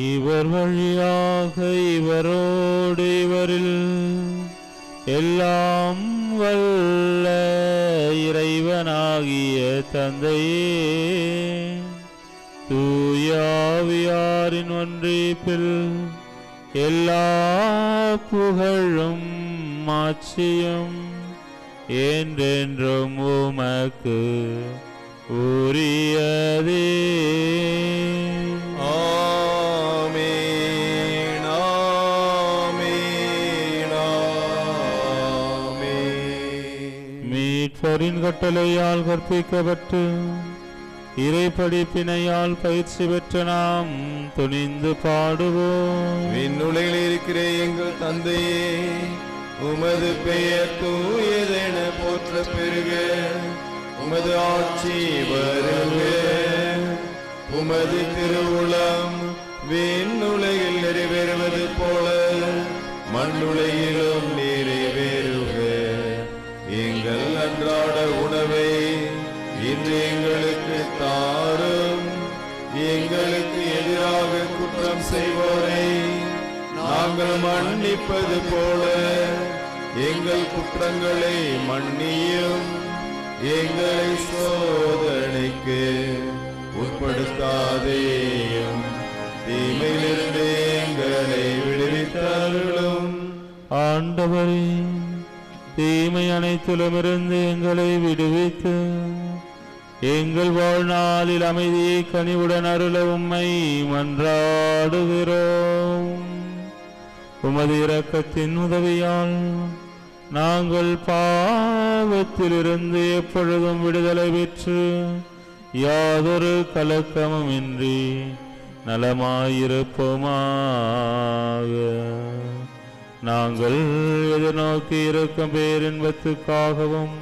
இவர் வழியாக இவரோடு இவரில் எல்லாம் வல்ல இறைவனாகிய தந்தையே, தூயாவியாரின் ஒன்றிப்பில் எல்லா புகழும் மாட்சியும் என்றென்றும் உமக்கு உரியதே. ஆமென், ஆமென், ஆமென். மீட்பரின் கட்டளையால் கற்பிக்கப்பட்டு இறை படிப்பினையால் பயிற்சி பெற்ற நாம் துணிந்து பாடுவோம். விண்ணுலகில் இருக்கிற எங்கள் தந்தையே, உமது பெயர் தூயதென போற்ற பெருக, உமது ஆட்சி வருக, உமது திருவுளம் விண்ணுலகில் நிறைவேறுவது போல மண்ணுலகிலும் நிறைவேறுக. எங்கள் அன்றாட உணவை இன்று எங்களுக்கு தாரும். எங்களுக்கு எதிராக குற்றம் செய்வோரை நாங்கள் மன்னிப்பது போல எங்கள் குற்றங்களை மன்னியும். எங்களை சோதனைக்கு உட்படுத்தாதேயும், தீமையிலிருந்து எங்களை விடுவித்தருளும். ஆண்டவரே, தீமை அனைத்திலுமிருந்து எங்களை விடுவித்து எங்கள் வாழ்நாளில் அமைதியை கனிவுடன் அருள உம்மை மன்றாடுகிறோம். உமது இரக்கத்தின் உதவியால் நாங்கள் பாவத்திலிருந்து எப்பொழுதும் விடுதலை பெற்று யாதொரு கலக்கமுமின்றி நலமாயிருப்போமாக. நாங்கள் எதிர்நோக்கி இருக்கும் பேரின்பத்துக்காகவும்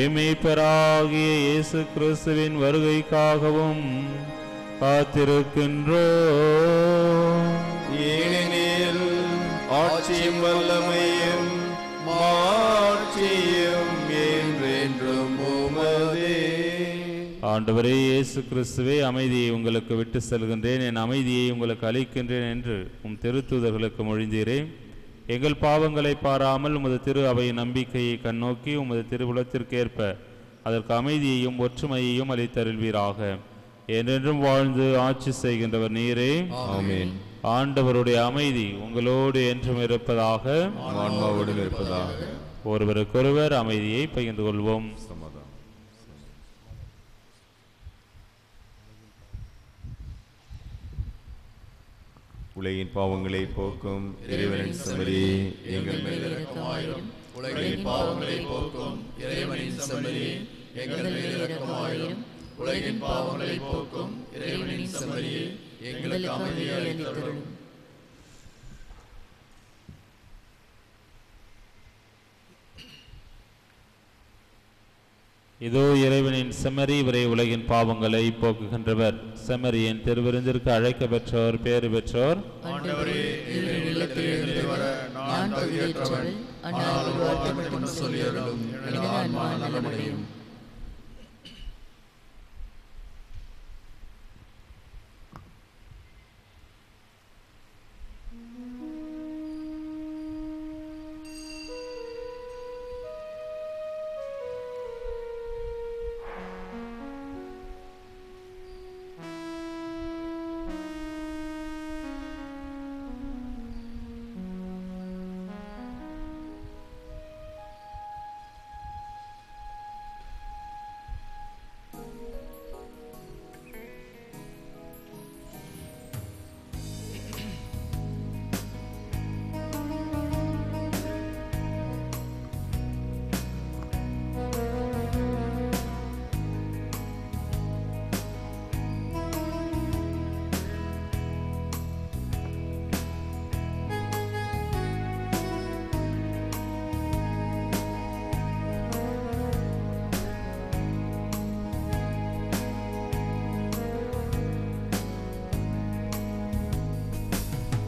எமேய்ப்பராகிய இயேசு கிறிஸ்துவின் வருகைக்காகவும் காத்திருக்கின்றோம். ஏனெனில் ஆட்சியும் வல்லமையும் மாட்சியும் என்றென்றும் உமதே. ஆண்டவரே இயேசு கிறிஸ்துவே, அமைதியை உங்களுக்கு விட்டு செல்கின்றேன், என் அமைதியை உங்களுக்கு அளிக்கின்றேன் என்று உம் திருத்தூதர்களுக்கு மொழிந்தீரேன். எங்கள் பாவங்களை பாராமல் உமது திரு அவையின் நம்பிக்கையை கண்ணோக்கி உமது திருவுளத்திற்கேற்ப அதற்கு அமைதியையும் ஒற்றுமையையும் அளித்தருள்வீராக. என்றென்றும் வாழ்ந்து ஆட்சி செய்கின்றவர் நீரே. ஆமென். ஆண்டவருடைய அமைதி உங்களோடு என்றும் இருப்பதாக, ஆன்மாவோடும் இருப்பதாக. ஒருவருக்கொருவர் அமைதியை பகிர்ந்து கொள்வோம். உலகின் பாவங்களை போக்கும் இறைவனின் செம்மறி, எங்கள் மேல் இரக்கமாயிரும். உலகின் பாவங்களை போக்கும் இறைவனின் செம்மறி, எங்கள் மேல் இரக்கமாயிரும். உலகின் பாவங்களை போக்கும் இறைவனின் செம்மறி, எங்களுக்கு அமைதியை அளித்தருளும். இதோ இறைவனின் செம்மறி, இவரே உலகின் பாவங்களை போக்குகின்றவர். செம்மறியின் திருவிருந்திற்கு அழைக்க பெற்றோர் பேறு பெற்றோர். ஆண்டவரே, எங்கள் இல்லத்தில் எழுந்து வர நான் தகுதியற்றவன், ஆனால் ஒரு வார்த்தை மட்டும் சொல்லியருளும், எனது ஆன்மா நலமடையும்.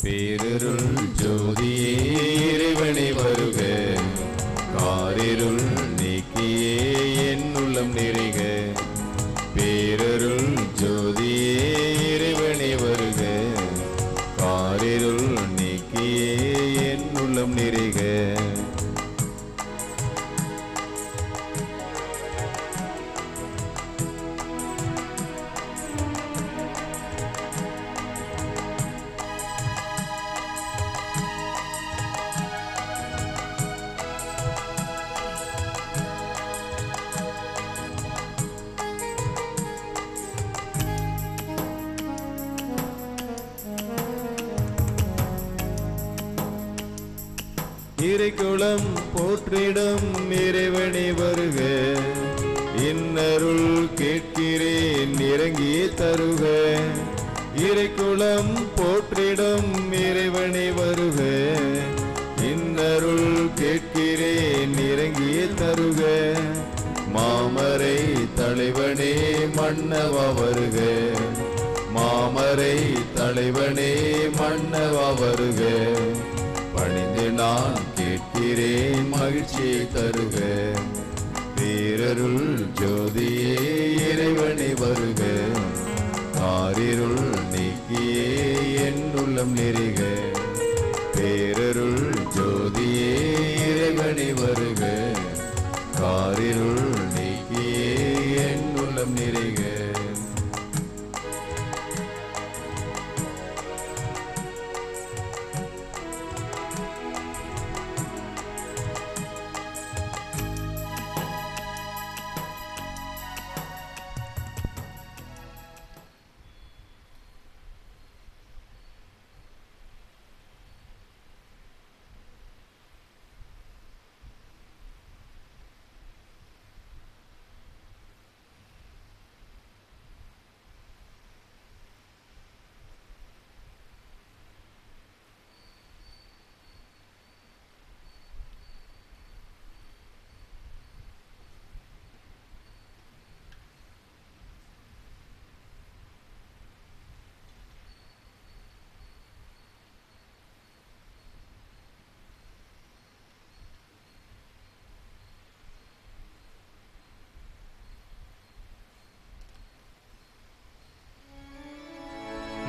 பேரருள் ஜோதியே இறைவனே வருக, காரிருள் நீக்கியே என் உள்ளம் நிறைக. பேரருள் ஜோதியே இறைவனே வருக, காரிருள் நீக்கியே என் உள்ளம் நிறைக. இறைக்குளம் போற்றிடும் இறைவனே வருக, இன்னருள் கேட்கிறேன் இறங்கியே தருக. இறைக்குளம் போற்றிடும் இறைவனே வருக, இன்னருள் கேட்கிறேன் இறங்கியே தருக. மாமரை தலைவனே மன்னவா வருக, மாமரை தலைவனே மன்னவா வருக. பணிந்து நான் கேட்கிறேன் மகிழ்ச்சியை தருக. பேரருள் ஜோதியே இறைவனே வருக, காரிருள் நீக்கியே என் உள்ளம் நிறைக. பேரருள் ஜோதியே இறைவனே வருக, காரிருள் நீக்கியே என் உள்ளம் நிறைக.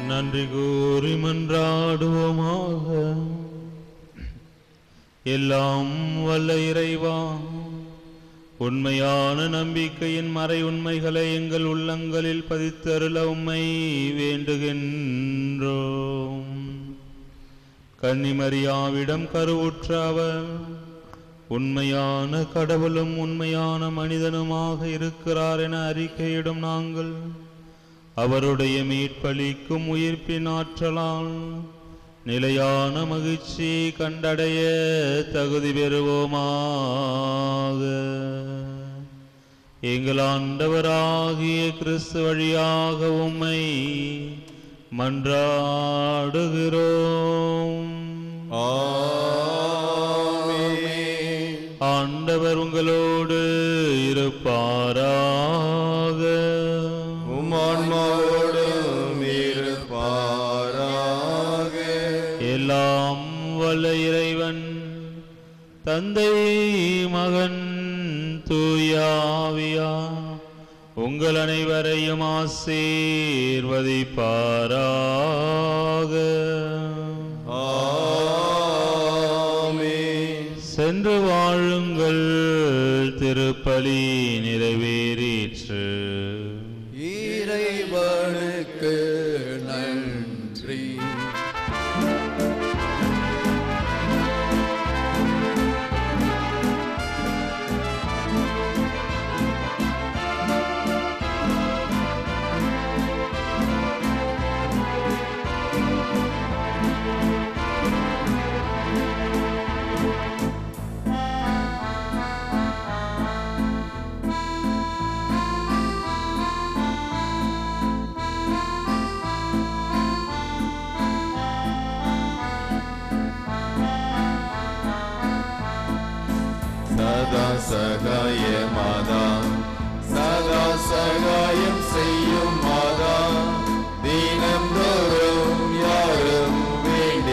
நன்றி கூறி மன்றாடுவோமாக. எல்லாம் வல்ல இறைவா, உண்மையான நம்பிக்கையின் மறை உண்மைகளை எங்கள் உள்ளங்களில் பதித்தருள உம்மை வேண்டுகின்றோம். கன்னிமரியாவிடம் கருவுற்ற அவர் உண்மையான கடவுளும் உண்மையான மனிதனுமாக இருக்கிறார் என அறிக்கையிடும் நாங்கள் அவருடைய மீட்பளிக்கும் உயிர்ப்பின் ஆற்றலால் நிலையான மகிழ்ச்சி கண்டடைய தகுதி பெறுவோமாக. எங்கள் ஆண்டவராகிய கிறிஸ்து வழியாக உம்மை மன்றாடுகிறோம். ஆண்டவர் உங்களோடு இருப்பாராக. ஆன்மாவோடும் இருப்பாராக. எல்லாம் வல்ல இறைவன் தந்தை மகன் தூயாவியா உங்கள் அனைவரையும் ஆசீர்வதிப்பாராக. ஆமென். சென்று வாழுங்கள், திருப்பலி நிறைவேறிற்று. இறைவனுக்கு நன்றி. சதா சகாய மாதா, சதா சகாயம் செய்யும் மாதா, தினந்தோறும் யாரும் வேண்டி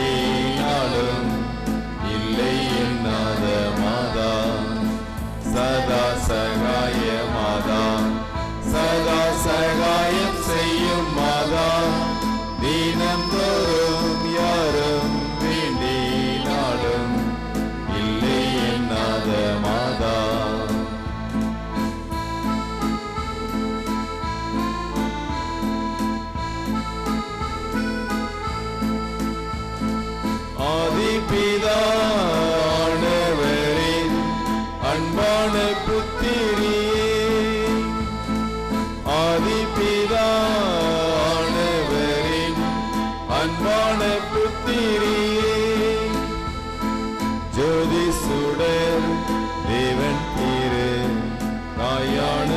சகாயம் செய்யும் மாதா, தினந்தோறும் யாரும் வேண்டினாலும் இல்லை என்னாத மாதா. ஆதிபிதா ஆண்டவரின் அன்பான புத்திரியே, ஆதிபிதா ஆண்டவரின் அன்பான புத்திரியே, ஜோதி சுடர் தேவன் திரு தாயான